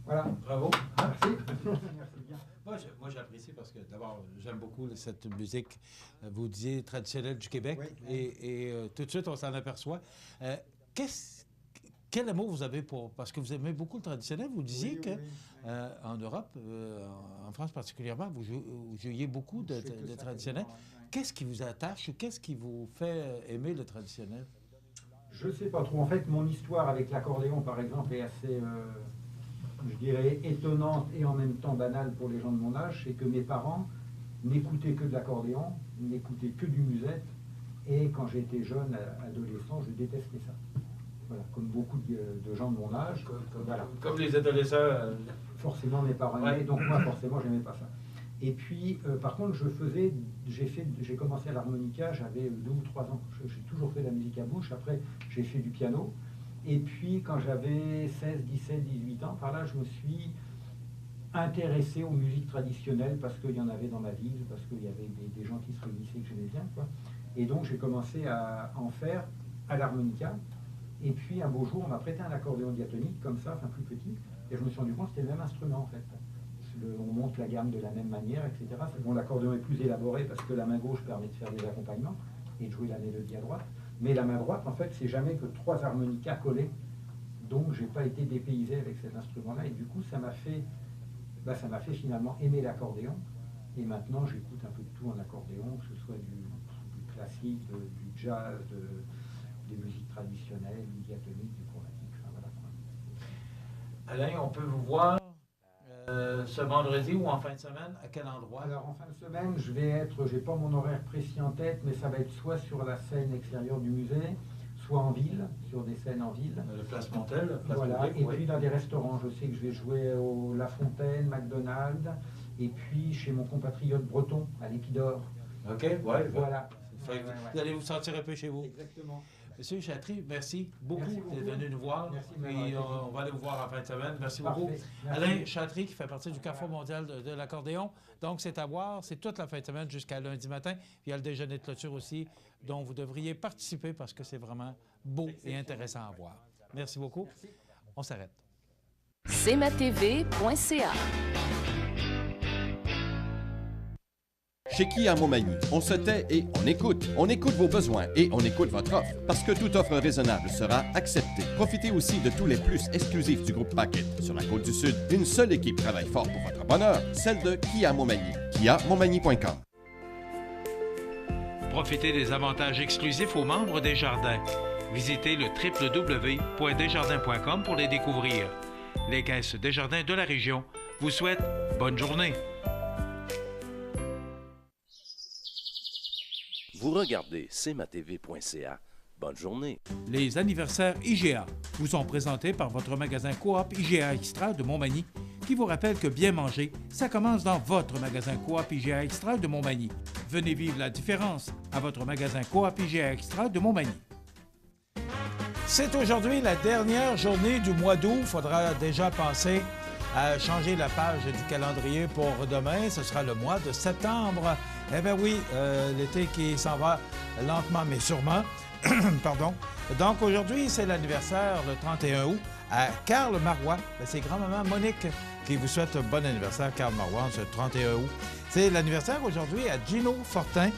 S10: Voilà.
S4: Bravo.
S10: Merci. Merci bien.
S4: Moi, j'apprécie parce que, d'abord, j'aime beaucoup cette musique, vous disiez, traditionnelle du Québec.
S10: Oui.
S4: Et tout de suite, on s'en aperçoit. Quel amour vous avez pour... Parce que vous aimez beaucoup le traditionnel. Vous disiez
S10: Oui,
S4: que
S10: oui, oui.
S4: en Europe, en France particulièrement, vous jouiez beaucoup de traditionnel. Qu'est-ce qui vous attache ou qu'est-ce qui vous fait aimer le traditionnel?
S10: Je ne sais pas trop. En fait, mon histoire avec l'accordéon, par exemple, est assez, je dirais, étonnante et en même temps banale pour les gens de mon âge. C'est que mes parents n'écoutaient que de l'accordéon, n'écoutaient que du musette. Et quand j'étais jeune, adolescent, je détestais ça. Voilà, comme beaucoup de gens de mon âge.
S4: Comme les adolescents.
S10: Forcément, mes parents aimaient, donc moi, forcément, j'aimais pas ça. Et puis, par contre, j'ai commencé à l'harmonica, j'avais 2 ou 3 ans. J'ai toujours fait de la musique à bouche. Après, j'ai fait du piano. Et puis, quand j'avais 16, 17, 18 ans, par là, je me suis intéressé aux musiques traditionnelles parce qu'il y en avait dans ma ville, parce qu'il y avait des gens qui se réunissaient que j'aimais bien, quoi. Et donc, j'ai commencé à en faire à l'harmonica. Et puis, un beau jour, on m'a prêté un accordéon diatonique, comme ça, enfin plus petit. Et je me suis rendu compte que c'était le même instrument, en fait. On monte la gamme de la même manière, etc. Bon, l'accordéon est plus élaboré parce que la main gauche permet de faire des accompagnements et de jouer la mélodie à droite. Mais la main droite, en fait, c'est jamais que 3 harmonicas collés. Donc, j'ai pas été dépaysé avec cet instrument-là. Et du coup, ça m'a fait finalement aimer l'accordéon. Et maintenant, j'écoute un peu de tout en accordéon, que ce soit du classique, du jazz, des musiques traditionnelles, du diatonique, du chromatique. Enfin, voilà, quoi.
S4: Alain, on peut vous voir ce vendredi ou en fin de semaine? À quel endroit?
S10: Alors, en fin de semaine, j'ai pas mon horaire précis en tête, mais ça va être soit sur la scène extérieure du musée, soit en ville, sur des scènes en ville.
S4: Le Place Montel, le Place
S10: Voilà,
S4: Publique,
S10: et
S4: oui.
S10: puis dans des restaurants. Je sais que je vais jouer au La Fontaine, McDonald's, et puis chez mon compatriote breton, à l'Épidore.
S4: OK, ouais.
S10: Voilà.
S4: Vous allez vous sentir un peu chez vous.
S10: Exactement.
S4: Monsieur Chatry, merci beaucoup
S10: Merci beaucoup.
S4: d'être venu nous voir.
S10: Merci de
S4: Puis
S10: m'avoir accueilli.
S4: on va aller vous voir en fin de semaine. Merci
S10: Parfait.
S4: beaucoup.
S10: Merci.
S4: Alain Chatry, qui fait partie du Carrefour mondial de l'accordéon. Donc, c'est à voir. C'est toute la fin de semaine jusqu'à lundi matin. Puis il y a le déjeuner de clôture aussi, dont vous devriez participer parce que c'est vraiment beau et intéressant à voir. Merci beaucoup. On s'arrête.
S9: cmatv.ca.
S11: Chez Kia Montmagny, on se tait et on écoute. On écoute vos besoins et on écoute votre offre. Parce que toute offre raisonnable sera acceptée. Profitez aussi de tous les plus exclusifs du groupe Packet. Sur la Côte-du-Sud, une seule équipe travaille fort pour votre bonheur, celle de Kia Montmagny. KiaMontmagny.com.
S2: Profitez des avantages exclusifs aux membres des Jardins. Visitez le www.desjardins.com pour les découvrir. Les caisses Desjardins de la région vous souhaitent bonne journée.
S12: Vous regardez cmatv.ca. Bonne journée.
S4: Les anniversaires IGA vous sont présentés par votre magasin Coop IGA Extra de Montmagny, qui vous rappelle que bien manger, ça commence dans votre magasin Coop IGA Extra de Montmagny. Venez vivre la différence à votre magasin Coop IGA Extra de Montmagny. C'est aujourd'hui la dernière journée du mois d'août. Il faudra déjà penser à changer la page du calendrier pour demain. Ce sera le mois de septembre. Eh bien oui, l'été qui s'en va lentement mais sûrement. Pardon. Donc aujourd'hui, c'est l'anniversaire le 31 août à Karl Marois. C'est grand-maman Monique qui vous souhaite un bon anniversaire, Karl Marois, ce 31 août. C'est l'anniversaire aujourd'hui à Gino Fortin.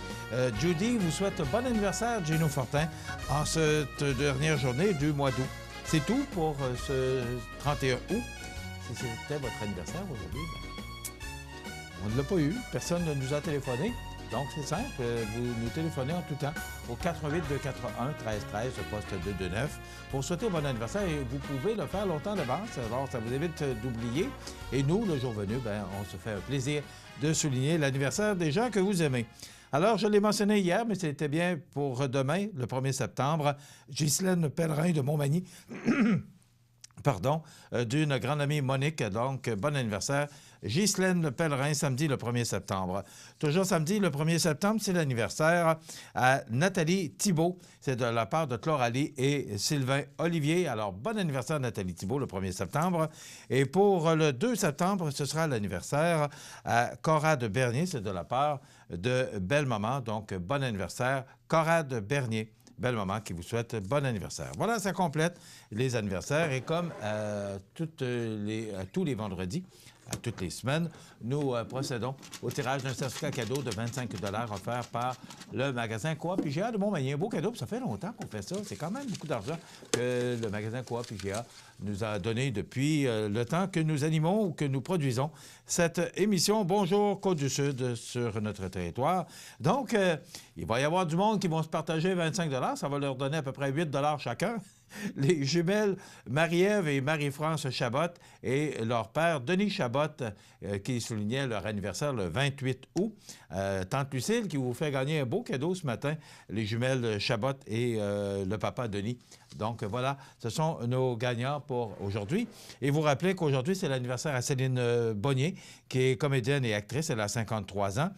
S4: Judy vous souhaite un bon anniversaire, Gino Fortin, en cette dernière journée du mois d'août. C'est tout pour ce 31 août. Si c'était votre anniversaire aujourd'hui, on ne l'a pas eu. Personne ne nous a téléphoné. Donc, c'est simple. Vous nous téléphonez en tout temps au 88 241 1313, le poste 229, pour souhaiter un bon anniversaire. Et vous pouvez le faire longtemps d'avance. Alors, ça vous évite d'oublier. Et nous, le jour venu, on se fait un plaisir de souligner l'anniversaire des gens que vous aimez. Alors, je l'ai mentionné hier, mais c'était bien pour demain, le 1er septembre. Ghislaine Pellerin de Montmagny. D'une grande amie Monique. Donc, bon anniversaire. Ghislaine Pellerin, samedi le 1er septembre. Toujours samedi le 1er septembre, c'est l'anniversaire à Nathalie Thibault. C'est de la part de Chloralie et Sylvain Olivier. Alors, bon anniversaire Nathalie Thibault le 1er septembre. Et pour le 2 septembre, ce sera l'anniversaire à Conrad Bernier. C'est de la part de Belle Maman. Donc, bon anniversaire Conrad Bernier. Belle maman qui vous souhaite bon anniversaire. Voilà, ça complète les anniversaires. Et comme tous les vendredis, à toutes les semaines, nous procédons au tirage d'un certificat cadeau de 25 $ offert par le magasin Coop IGA de Montmagny. Un beau cadeau, puis ça fait longtemps qu'on fait ça. C'est quand même beaucoup d'argent que le magasin Coop IGA nous a donné depuis le temps que nous animons ou que nous produisons cette émission Bonjour Côte-du-Sud sur notre territoire. Donc, il va y avoir du monde qui vont se partager 25 $. Ça va leur donner à peu près 8 $ chacun. Les jumelles Marie-Ève et Marie-France Chabot et leur père Denis Chabot qui soulignaient leur anniversaire le 28 août. Tante Lucille qui vous fait gagner un beau cadeau ce matin, les jumelles Chabot et le papa Denis. Donc voilà, ce sont nos gagnants pour aujourd'hui. Et vous rappelez qu'aujourd'hui, c'est l'anniversaire à Céline Bonnier, qui est comédienne et actrice, elle a 53 ans,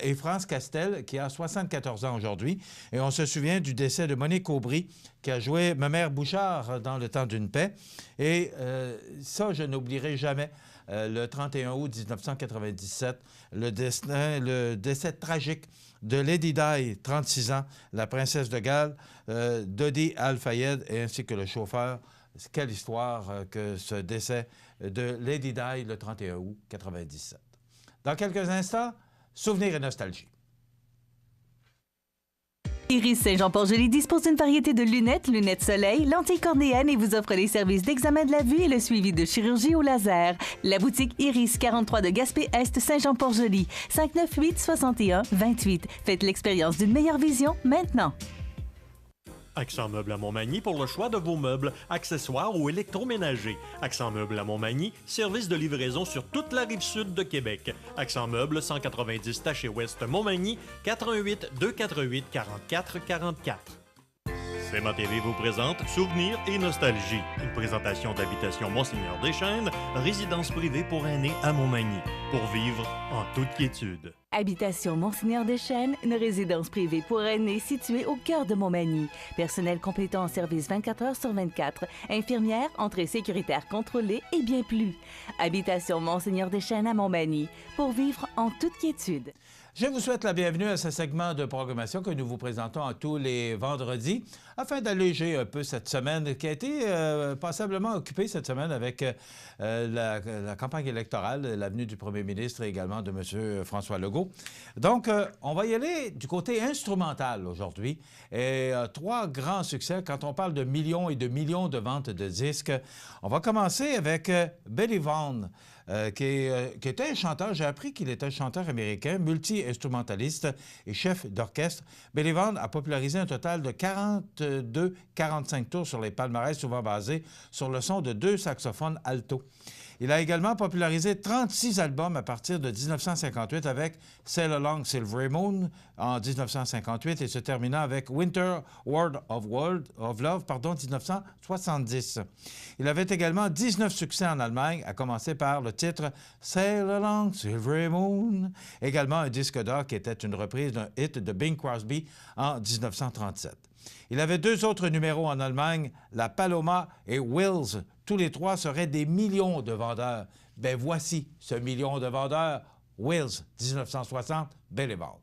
S4: et France Castel, qui a 74 ans aujourd'hui. Et on se souvient du décès de Monique Aubry, qui a joué Ma mère Bouchard dans Le temps d'une paix. Et ça, je n'oublierai jamais. Le 31 août 1997, le décès tragique de Lady Di, 36 ans, la princesse de Galles, Dodi Al-Fayed, ainsi que le chauffeur. Quelle histoire que ce décès de Lady Di le 31 août 1997. Dans quelques instants, souvenirs et nostalgie.
S5: Iris Saint-Jean-Port-Joli dispose d'une variété de lunettes, lunettes soleil, lentilles cornéennes et vous offre les services d'examen de la vue et le suivi de chirurgie au laser. La boutique Iris, 43 de Gaspé-Est, Saint-Jean-Port-Joli, 598-61-28. Faites l'expérience d'une meilleure vision maintenant.
S1: Accent Meubles à Montmagny pour le choix de vos meubles, accessoires ou électroménagers. Accent Meubles à Montmagny, service de livraison sur toute la rive sud de Québec. Accent Meubles, 190 Taché Ouest Montmagny, 88 248 44 44. CMA TV vous présente Souvenirs et Nostalgie, une présentation d'Habitation Monseigneur Deschênes, résidence privée pour aînés à Montmagny, pour vivre en toute quiétude.
S5: Habitation Monseigneur Deschênes, une résidence privée pour aînés située au cœur de Montmagny. Personnel complétant en service 24 heures sur 24. Infirmière, entrée sécuritaire contrôlée et bien plus. Habitation Monseigneur Deschênes à Montmagny, pour vivre en toute quiétude.
S4: Je vous souhaite la bienvenue à ce segment de programmation que nous vous présentons tous les vendredis afin d'alléger un peu cette semaine qui a été passablement occupée cette semaine avec la campagne électorale, la venue du premier ministre et également de M. François Legault. Donc, on va y aller du côté instrumental aujourd'hui. Et 3 grands succès quand on parle de millions et de millions de ventes de disques. On va commencer avec Billy Vaughn. Qui était un chanteur, j'ai appris qu'il était un chanteur américain, multi-instrumentaliste et chef d'orchestre. Billy Vaughn a popularisé un total de 42-45 tours sur les palmarès, souvent basés sur le son de 2 saxophones alto. Il a également popularisé 36 albums à partir de 1958 avec Sail Along Silvery Moon en 1958 et se terminant avec Winter World of Love, 1970. Il avait également 19 succès en Allemagne, à commencer par le titre Sail Along Silvery Moon, également un disque d'or qui était une reprise d'un hit de Bing Crosby en 1937. Il avait 2 autres numéros en Allemagne, La Paloma et Wills. Tous les 3 seraient des millions de vendeurs. Ben voici ce million de vendeurs, Wills, 1960, Billy Vaughn.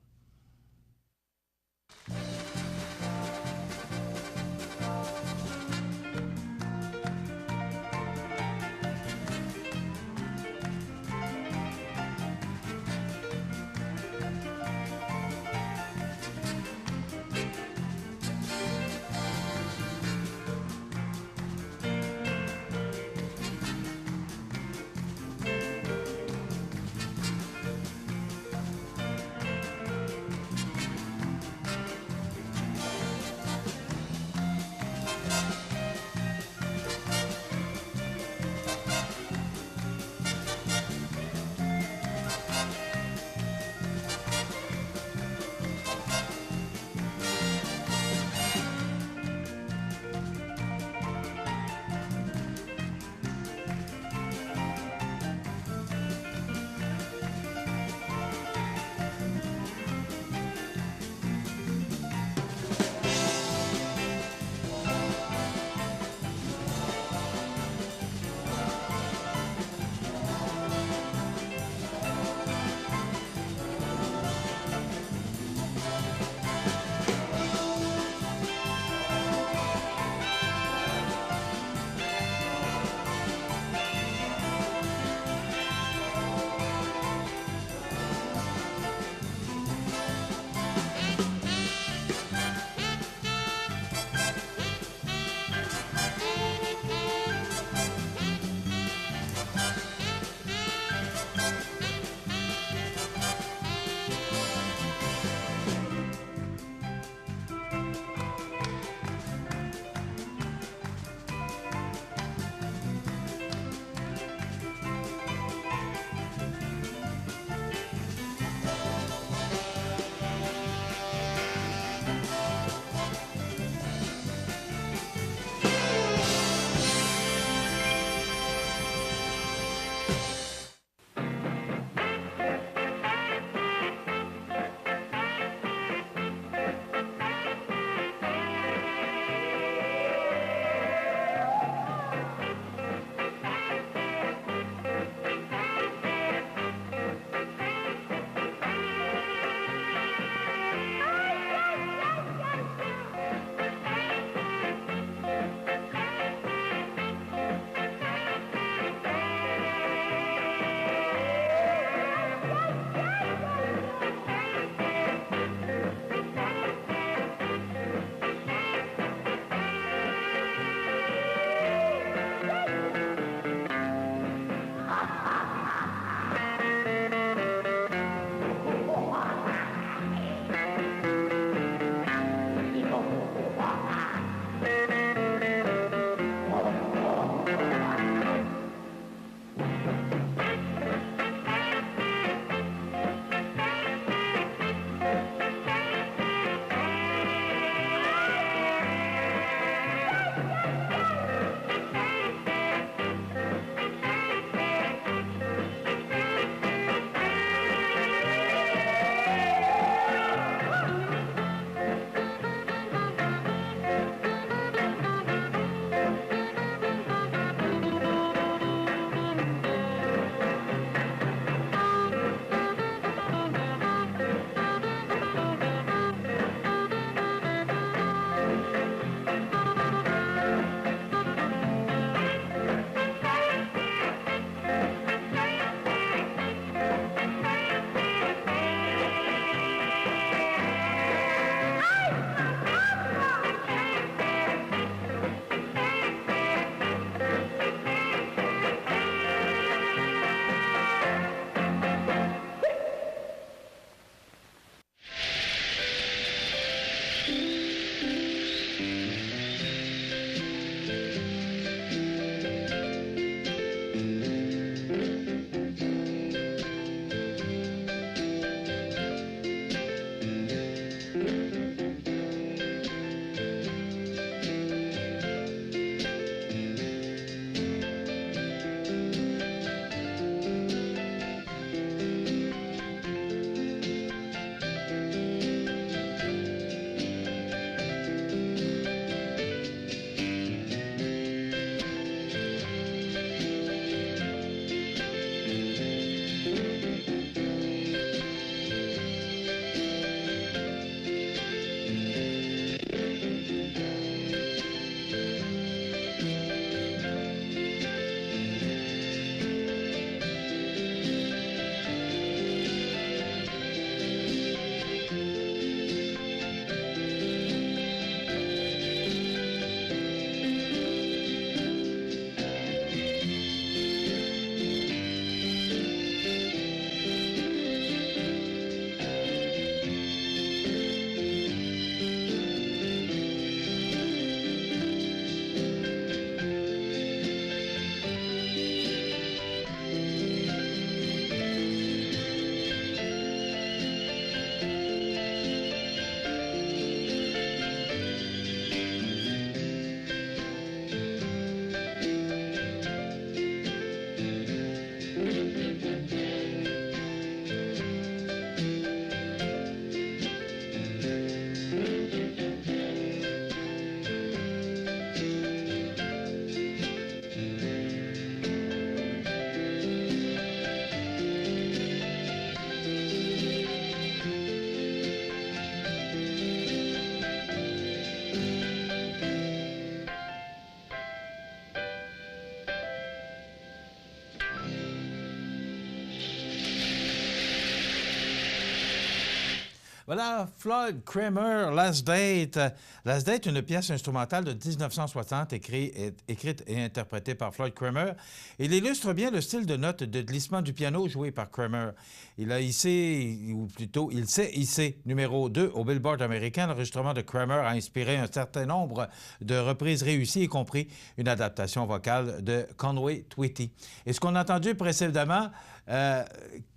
S4: Voilà, Floyd Kramer, Last Date. Last Date, une pièce instrumentale de 1960 écrite et interprétée par Floyd Kramer. Il illustre bien le style de notes de glissement du piano joué par Kramer. Il a hissé, ou plutôt, il s'est hissé numéro 2 au Billboard américain. L'enregistrement de Kramer a inspiré un certain nombre de reprises réussies, y compris une adaptation vocale de Conway Twitty. Et ce qu'on a entendu précédemment,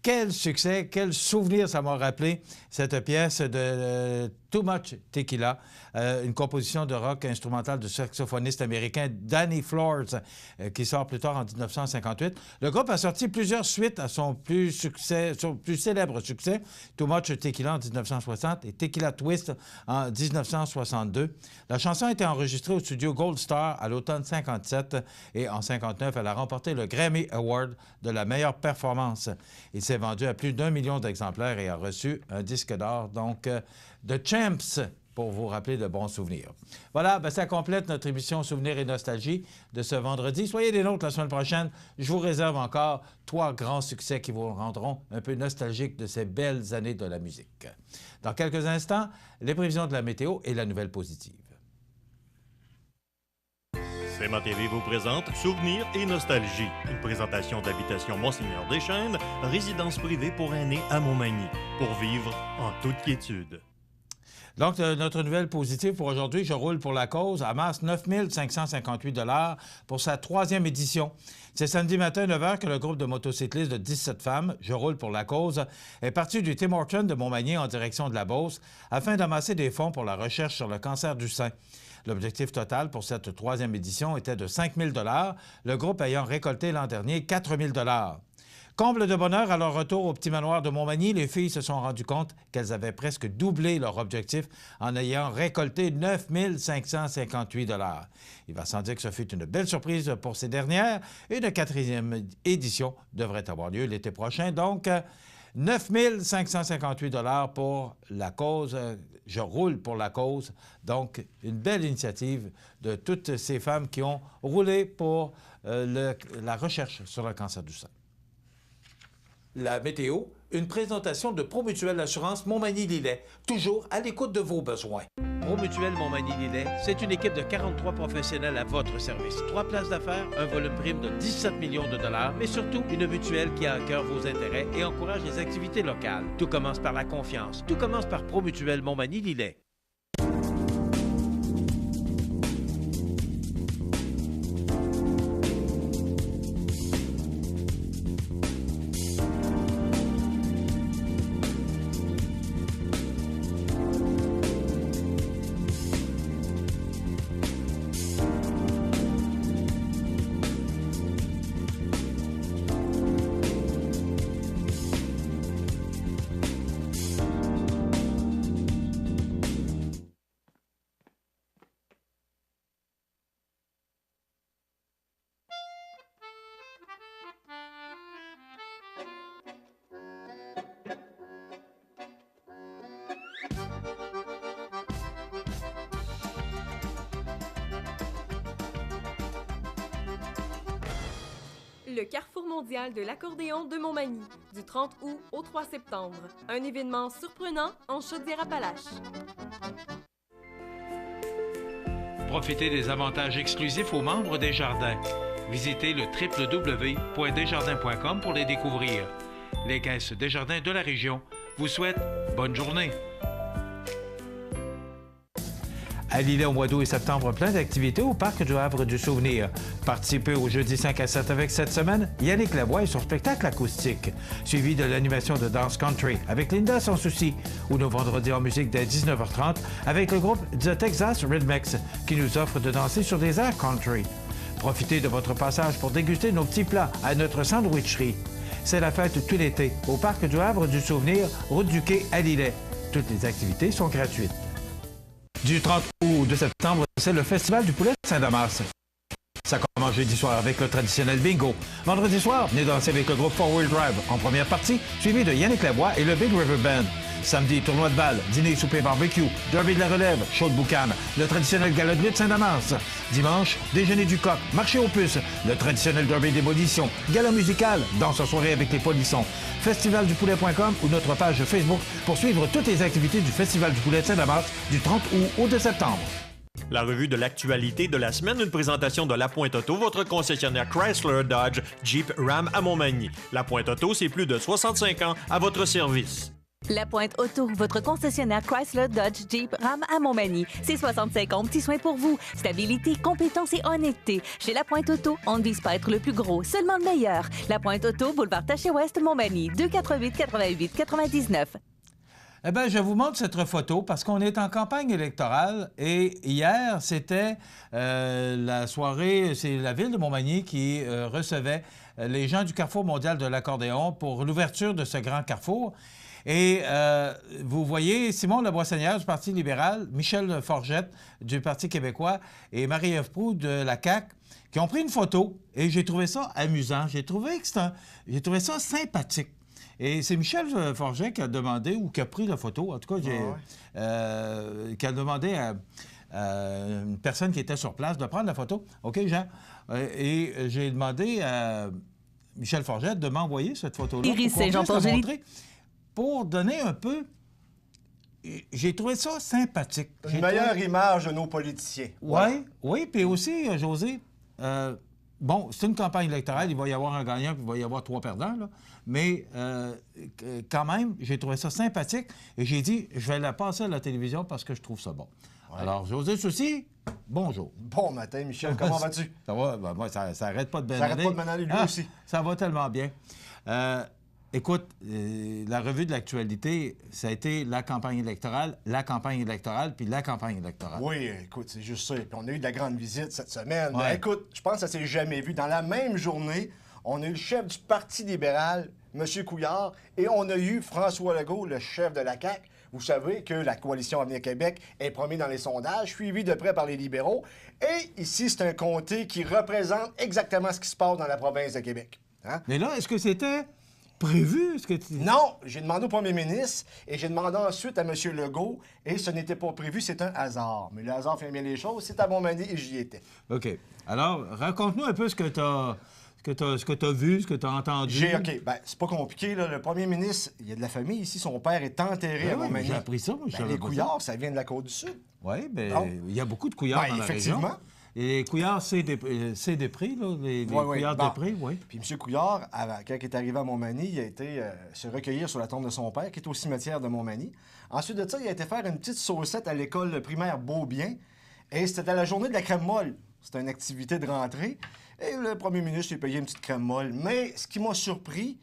S4: quel succès, quel souvenir ça m'a rappelé, cette pièce de Too Much Tequila, une composition de rock instrumental du saxophoniste américain Danny Flores, qui sort plus tard en 1958. Le groupe a sorti plusieurs suites à son plus célèbre succès, Too Much Tequila en 1960 et Tequila Twist en 1962. La chanson a été enregistrée au studio Gold Star à l'automne 57 et en 59, elle a remporté le Grammy Award de la meilleure performance. Il s'est vendu à plus d'1 million d'exemplaires et a reçu un disque d'or, donc de Champs, pour vous rappeler de bons souvenirs. Voilà, ça complète notre émission Souvenirs et Nostalgie de ce vendredi. Soyez des nôtres la semaine prochaine. Je vous réserve encore 3 grands succès qui vous rendront un peu nostalgiques de ces belles années de la musique. Dans quelques instants, les prévisions de la météo et la nouvelle positive.
S1: CMA TV vous présente Souvenirs et Nostalgie, une présentation d'Habitation Monseigneur Deschênes, résidence privée pour aînés à Montmagny, pour vivre en toute quiétude.
S4: Donc, notre nouvelle positive pour aujourd'hui, Je roule pour la cause, amasse 9 558 $ pour sa 3e édition. C'est samedi matin à 9 h que le groupe de motocyclistes de 17 femmes, Je roule pour la cause, est parti du Tim Hortons de Montmagny en direction de la Beauce afin d'amasser des fonds pour la recherche sur le cancer du sein. L'objectif total pour cette 3e édition était de 5 000 $, le groupe ayant récolté l'an dernier 4 000 $. Comble de bonheur, à leur retour au petit manoir de Montmagny, les filles se sont rendues compte qu'elles avaient presque doublé leur objectif en ayant récolté 9 558 $. Il va sans dire que ce fut une belle surprise pour ces dernières. Une 4e édition devrait avoir lieu l'été prochain. Donc, 9 558 $ pour la cause. Je roule pour la cause. Donc, une belle initiative de toutes ces femmes qui ont roulé pour la recherche sur le cancer du sein. La météo, une présentation de Promutuelle Assurance Montmagny-Lillet, toujours à l'écoute de vos besoins.
S2: Promutuelle Montmagny-Lillet, c'est une équipe de 43 professionnels à votre service. 3 places d'affaires, un volume prime de 17 millions de $, mais surtout une mutuelle qui a à cœur vos intérêts et encourage les activités locales. Tout commence par la confiance. Tout commence par Promutuelle Montmagny-Lillet.
S7: Le Carrefour mondial de l'accordéon de Montmagny, du 30 août au 3 septembre. Un événement surprenant en Chaudière-Appalaches.
S2: Profitez des avantages exclusifs aux membres des Jardins. Visitez le www.desjardins.com pour les découvrir. Les caisses Desjardins de la région vous souhaitent bonne journée.
S4: À Lillet, au mois d'août et septembre, plein d'activités au Parc du Havre du Souvenir. Participez au jeudi 5 à 7 avec cette semaine Yannick Lavoie et son spectacle acoustique, suivi de l'animation de danse country avec Linda Sans Souci, ou nos vendredis en musique dès 19h30 avec le groupe The Texas Rhythmics qui nous offre de danser sur des airs country. Profitez de votre passage pour déguster nos petits plats à notre sandwicherie. C'est la fête tout l'été au Parc du Havre du Souvenir, route du Quai à Lillet. Toutes les activités sont gratuites. Du 30 août au 2 septembre, c'est le Festival du poulet de Saint-Damas. Ça commence jeudi soir avec le traditionnel bingo. Vendredi soir, venez danser avec le groupe Four Wheel Drive en première partie, suivi de Yannick Lavoie et le Big River Band. Samedi, tournoi de balle, dîner, souper, barbecue, derby de la relève, show de boucan, le traditionnel gala de lutte Saint-Damas. Dimanche, déjeuner du coq, marché aux puces, le traditionnel derby d'émolition, gala musical, danse en soirée avec les polissons. Festivaldupoulet.com ou notre page Facebook pour suivre toutes les activités du Festival du poulet de Saint-Damas du 30 août au 2 septembre.
S1: La revue de l'actualité de la semaine, une présentation de La Pointe Auto, votre concessionnaire Chrysler, Dodge, Jeep, Ram à Montmagny. La Pointe Auto, c'est plus de 65 ans à votre service.
S5: La Pointe Auto, votre concessionnaire Chrysler, Dodge, Jeep, Ram à Montmagny. C'est 65 ans, petits soins pour vous. Stabilité, compétence et honnêteté. Chez La Pointe Auto, on ne vise pas être le plus gros, seulement le meilleur. La Pointe Auto, boulevard Taché-Ouest, Montmagny, 248-88-99.
S4: Eh bien, je vous montre cette photo parce qu'on est en campagne électorale et hier, c'était la soirée, c'est la ville de Montmagny qui recevait les gens du Carrefour mondial de l'accordéon pour l'ouverture de ce grand carrefour. Et vous voyez Simon Laboissonnière du Parti libéral, Michel Forgette du Parti québécois et Marie-Ève Proulx de la CAQ qui ont pris une photo et j'ai trouvé ça amusant. J'ai trouvé ça sympathique. Et c'est Michel Forget qui a demandé, ou qui a pris la photo, en tout cas, qui a demandé à une personne qui était sur place de prendre la photo. OK, Jean? Et j'ai demandé à Michel Forget de m'envoyer cette photo-là pour donner un peu... J'ai trouvé ça sympathique.
S8: Une meilleure image de nos politiciens.
S4: Oui, puis aussi, José... bon, c'est une campagne électorale, il va y avoir un gagnant puis il va y avoir 3 perdants, là. Mais quand même, j'ai trouvé ça sympathique et j'ai dit, je vais la passer à la télévision parce que je trouve ça bon. Ouais. Alors, José Soucy, bonjour.
S8: Bon matin, Michel, comment vas-tu?
S4: Ça va, ben, moi, ça arrête pas de bien
S8: aller. Ça arrête pas de m'en aller, lui aussi.
S4: Ça va tellement bien. Écoute, la revue de l'actualité, ça a été la campagne électorale, puis la campagne électorale.
S8: Oui, écoute, c'est juste ça. Puis on a eu de la grande visite cette semaine. Ouais. Écoute, je pense que ça s'est jamais vu. Dans la même journée, on a eu le chef du Parti libéral, M. Couillard, et on a eu François Legault, le chef de la CAQ. Vous savez que la coalition Avenir Québec est première dans les sondages, suivie de près par les libéraux. Et ici, c'est un comté qui représente exactement ce qui se passe dans la province de Québec. Hein?
S4: Mais là, est-ce que c'était... prévu?
S8: Non, j'ai demandé au premier ministre et j'ai demandé ensuite à M. Legault et ce n'était pas prévu, c'est un hasard. Mais le hasard fait bien les choses, c'est à Montmagny et j'y étais.
S4: OK. Alors, raconte-nous un peu ce que tu as vu, ce que tu as entendu.
S8: OK. Bien, c'est pas compliqué, là. Le premier ministre, il y a de la famille ici, son père est enterré à Montmagny.
S4: J'ai appris ça, moi.
S8: Les Couillards, ça vient de la Côte-du-Sud.
S4: Oui, bien, il y a beaucoup de Couillards dans la région.
S8: Effectivement.
S4: Et les Couillards, c'est des prix, là, les Couillards des prix, oui.
S8: Puis M. Couillard, quand il est arrivé à Montmagny, il a été se recueillir sur la tombe de son père, qui est au cimetière de Montmagny. Ensuite de ça, il a été faire une petite saucette à l'école primaire Beaubien. Et c'était la journée de la crème molle. C'était une activité de rentrée. Et le premier ministre lui a payé une petite crème molle. Mais ce qui m'a surpris,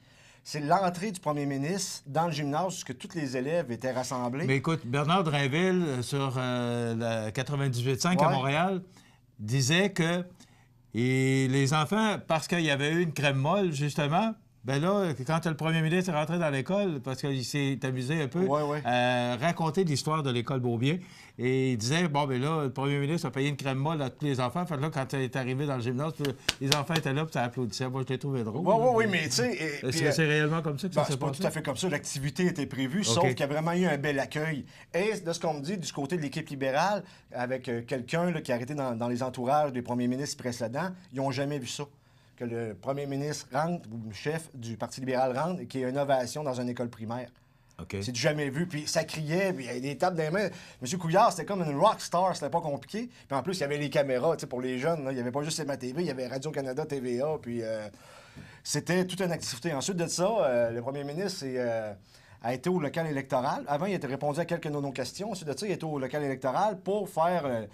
S8: c'est l'entrée du premier ministre dans le gymnase où tous les élèves étaient rassemblés.
S4: Mais écoute, Bernard Drainville, sur la 98.5 à Montréal, disait que les enfants, parce qu'il y avait eu une crème molle, justement, ben là, quand le premier ministre est rentré dans l'école, parce qu'il s'est amusé un peu à raconter l'histoire de l'école Beaubien, et il disait, bon, ben là, le premier ministre a payé une crème molle à tous les enfants. Fait que là, quand il est arrivé dans le gymnase, les enfants étaient là, puis ça applaudissait. Moi, je l'ai trouvé drôle.
S8: Oui, mais tu sais...
S4: Est-ce que c'est réellement comme ça que ça s'est passé?
S8: C'est pas tout à fait comme ça. L'activité était prévue, sauf qu'il y a vraiment eu un bel accueil. Et de ce qu'on me dit du côté de l'équipe libérale, avec quelqu'un qui a arrêté dans les entourages des premiers ministres précédents, ils n'ont jamais vu ça. Que le premier ministre rentre, ou le chef du Parti libéral rentre, et qu'il y ait une ovation dans une école primaire.
S4: Okay.
S8: C'est du jamais vu. Puis ça criait, puis il y avait des tapes dans les mains. M. Couillard, c'était comme une rock star, c'était pas compliqué. Puis en plus, il y avait les caméras, tu sais, pour les jeunes. Là. Il n'y avait pas juste CMA-TV, il y avait Radio-Canada, TVA, puis c'était toute une activité. Ensuite de ça, le premier ministre a été au local électoral. Avant, il a répondu à quelques de nos questions. Ensuite de ça, il était au local électoral pour faire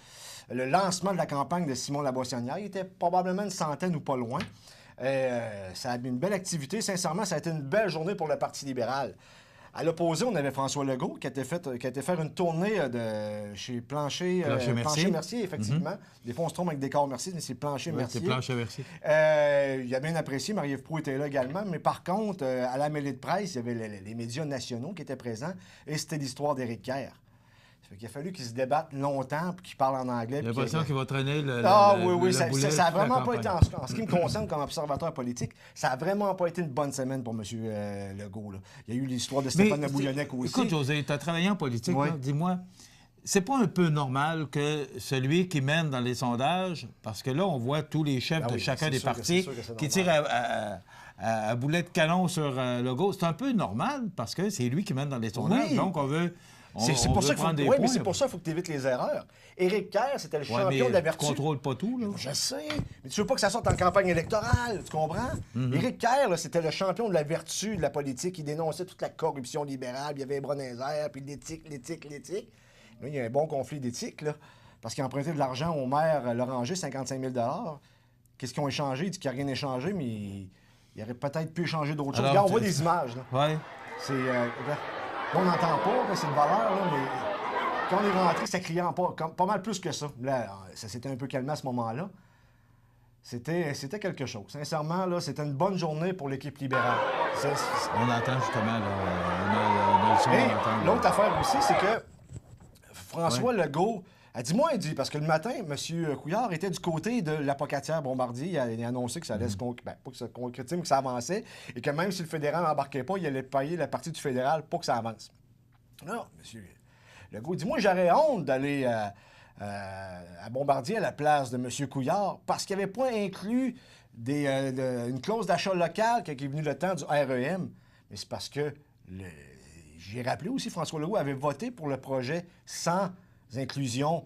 S8: le lancement de la campagne de Simon Laboissonnière. Il était probablement une centaine ou pas loin. Ça a été une belle activité. Sincèrement, ça a été une belle journée pour le Parti libéral. À l'opposé, on avait François Legault qui a été faire une tournée chez Plancher-Mercier, effectivement. Des fois, on se trompe avec Décor Mercier, mais c'est Plancher-Mercier.
S4: C'est Plancher-Mercier.
S8: Il a bien apprécié. Marie-Ève Proulx était là également. Mais par contre, à la mêlée de presse, il y avait les médias nationaux qui étaient présents et c'était l'histoire d'Éric Kerr. Il a fallu qu'ils se débattent longtemps pour qu'ils parlent en anglais.
S4: J'ai l'impression qu'il va traîner le
S8: oui, ça n'a vraiment pas été, en ce qui me concerne comme observateur politique, ça n'a vraiment pas été une bonne semaine pour M. Legault. Là. Il y a eu l'histoire de Stéphane Bouillonnec aussi.
S4: Écoute, José, tu as travaillé en politique,
S8: oui.
S4: Dis-moi, c'est pas un peu normal que celui qui mène dans les sondages, parce que là, on voit tous les chefs de chacun des partis qui tirent à boulet de canon sur Legault, c'est un peu normal parce que c'est lui qui mène dans les sondages, donc on veut...
S8: C'est pour ça qu'il faut que tu évites les erreurs. Éric Kerr, c'était le champion de la vertu.
S4: Tu ne contrôles pas tout, là.
S8: Je sais, mais tu veux pas que ça sorte en campagne électorale, tu comprends? Éric Kerr, c'était le champion de la vertu de la politique. Il dénonçait toute la corruption libérale, il y avait les bras dans les airs, puis l'éthique. Là, il y a un bon conflit d'éthique, là, parce qu'il a emprunté de l'argent au maire Loranger, 55 000 $. Qu'est-ce qu'ils ont échangé? Il dit qu'il n'y a rien échangé, mais il aurait peut-être pu échanger d'autres choses. Regarde, on voit des images, là.
S4: Oui.
S8: C'est... on n'entend pas, c'est une valeur, là, mais quand on est rentré, ça criait pas mal plus que ça. Là, ça s'était un peu calmé à ce moment-là. C'était quelque chose. Sincèrement, là, c'était une bonne journée pour l'équipe libérale.
S4: On entend justement, là, on a le son d'entendre.
S8: L'autre affaire aussi, c'est que François Legault a dit, parce que le matin, M. Couillard était du côté de l'apocatière Bombardier. Il a annoncé que ça allait pas que ça concrétise, mais que ça avançait, et que même si le fédéral n'embarquait pas, il allait payer la partie du fédéral pour que ça avance. Non, M. Legault dit, moi, j'aurais honte d'aller à Bombardier à la place de M. Couillard parce qu'il n'avait pas inclus une clause d'achat local quand il est venu le temps du REM. Mais c'est parce que, j'ai rappelé aussi, François Legault avait voté pour le projet sans inclusion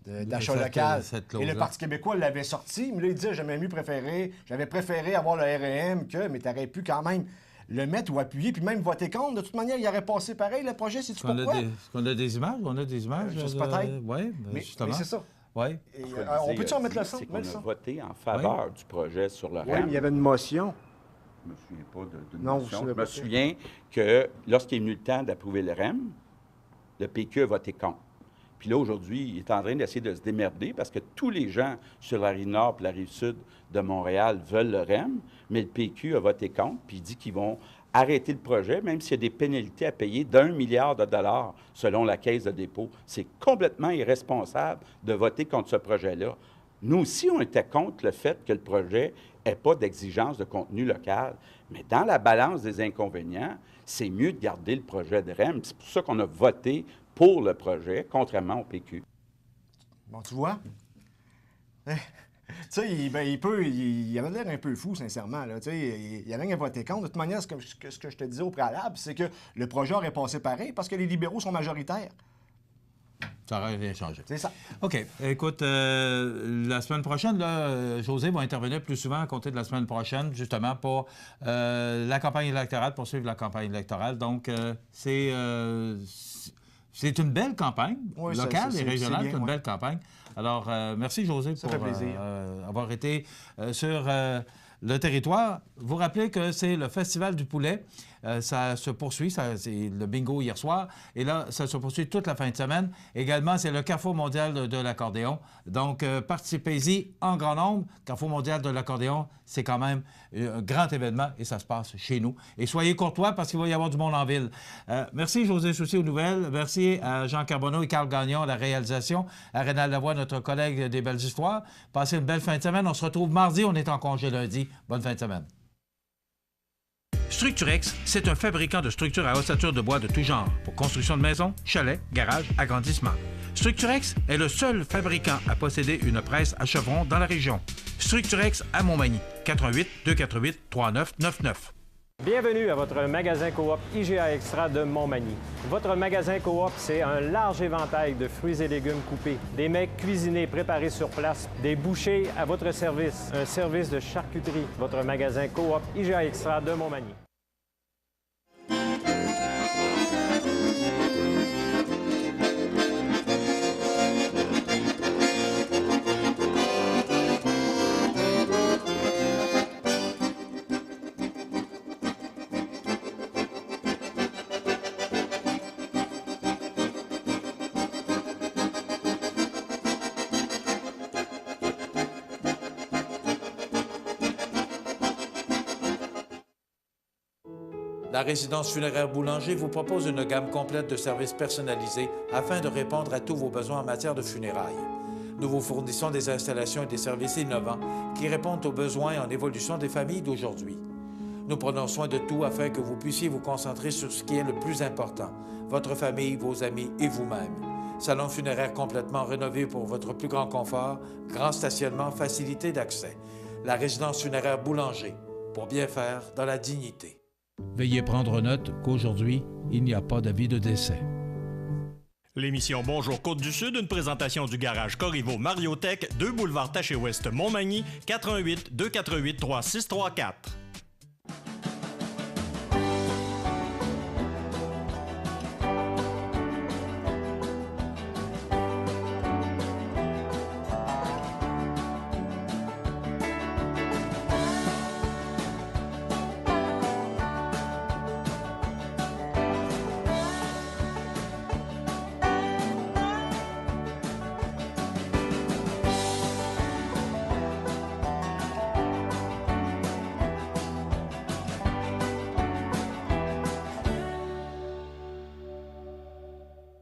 S8: d'achat local. Et le Parti québécois l'avait sorti, mais là, il disait, j'avais préféré avoir le REM mais tu aurais pu quand même le mettre ou appuyer, puis même voter contre. De toute manière, il aurait passé pareil, le projet, c'est-tu pourquoi?
S4: On a des images? On a des images?
S8: Je sais peut-être.
S4: Oui, justement.
S8: Mais c'est ça.
S4: Oui.
S8: On peut-tu en mettre le son?
S9: C'est qu'on a voté en faveur du projet sur le REM.
S8: Oui, mais il y avait une motion.
S9: Je ne me souviens pas d'une motion. Je me souviens que lorsqu'il est venu le temps d'approuver le REM, le PQ a voté contre. Puis là, aujourd'hui, il est en train d'essayer de se démerder parce que tous les gens sur la Rive-Nord et la Rive-Sud de Montréal veulent le REM, mais le PQ a voté contre, puis il dit qu'ils vont arrêter le projet, même s'il y a des pénalités à payer d'1 milliard de dollars selon la Caisse de dépôt. C'est complètement irresponsable de voter contre ce projet-là. Nous aussi, on était contre le fait que le projet n'ait pas d'exigence de contenu local. Mais dans la balance des inconvénients, c'est mieux de garder le projet de REM. C'est pour ça qu'on a voté pour le projet, contrairement au PQ.
S8: Bon, tu vois? Tu sais, il avait l'air un peu fou, sincèrement. Là. Il avait rien à voter contre. De toute manière, ce que je te disais au préalable, c'est que le projet aurait passé pareil parce que les libéraux sont majoritaires.
S4: Ça n'aurait rien changé.
S8: C'est ça.
S4: OK. Écoute, la semaine prochaine, là, José va intervenir plus souvent à compter de la semaine prochaine, justement, pour la campagne électorale, pour suivre la campagne électorale. Donc, c'est une belle campagne, locale et régionale, c'est une belle campagne. Alors, merci, José, pour avoir été sur le territoire. Vous rappelez que c'est le Festival du poulet. Ça se poursuit, c'est le bingo hier soir, et là, ça se poursuit toute la fin de semaine. Également, c'est le Carrefour mondial de l'accordéon. Donc, participez-y en grand nombre. Carrefour mondial de l'accordéon, c'est quand même un grand événement, et ça se passe chez nous. Et soyez courtois, parce qu'il va y avoir du monde en ville. Merci, José Soucy aux nouvelles. Merci à Jean Carbonneau et Carl Gagnon à la réalisation. À Rénal Lavoie, notre collègue des Belles Histoires. Passez une belle fin de semaine. On se retrouve mardi. On est en congé lundi. Bonne fin de semaine.
S2: Structurex, c'est un fabricant de structures à ossature de bois de tout genre pour construction de maisons, chalets, garages, agrandissements. Structurex est le seul fabricant à posséder une presse à chevrons dans la région. Structurex à Montmagny, 88 248 3999.
S6: Bienvenue à votre magasin Coop IGA Extra de Montmagny. Votre magasin Coop, c'est un large éventail de fruits et légumes coupés, des mets cuisinés préparés sur place, des bouchées à votre service, un service de charcuterie. Votre magasin Coop IGA Extra de Montmagny.
S4: La résidence funéraire Boulanger vous propose une gamme complète de services personnalisés afin de répondre à tous vos besoins en matière de funérailles. Nous vous fournissons des installations et des services innovants qui répondent aux besoins en évolution des familles d'aujourd'hui. Nous prenons soin de tout afin que vous puissiez vous concentrer sur ce qui est le plus important, votre famille, vos amis et vous-même. Salon funéraire complètement rénové pour votre plus grand confort, grand stationnement, facilité d'accès. La résidence funéraire Boulanger, pour bien faire dans la dignité.
S13: Veuillez prendre note qu'aujourd'hui, il n'y a pas d'avis de décès.
S1: L'émission Bonjour Côte-du-Sud, une présentation du garage Corriveau Mariotech, 2 boulevard Taché-Ouest Montmagny, 418 248 3634.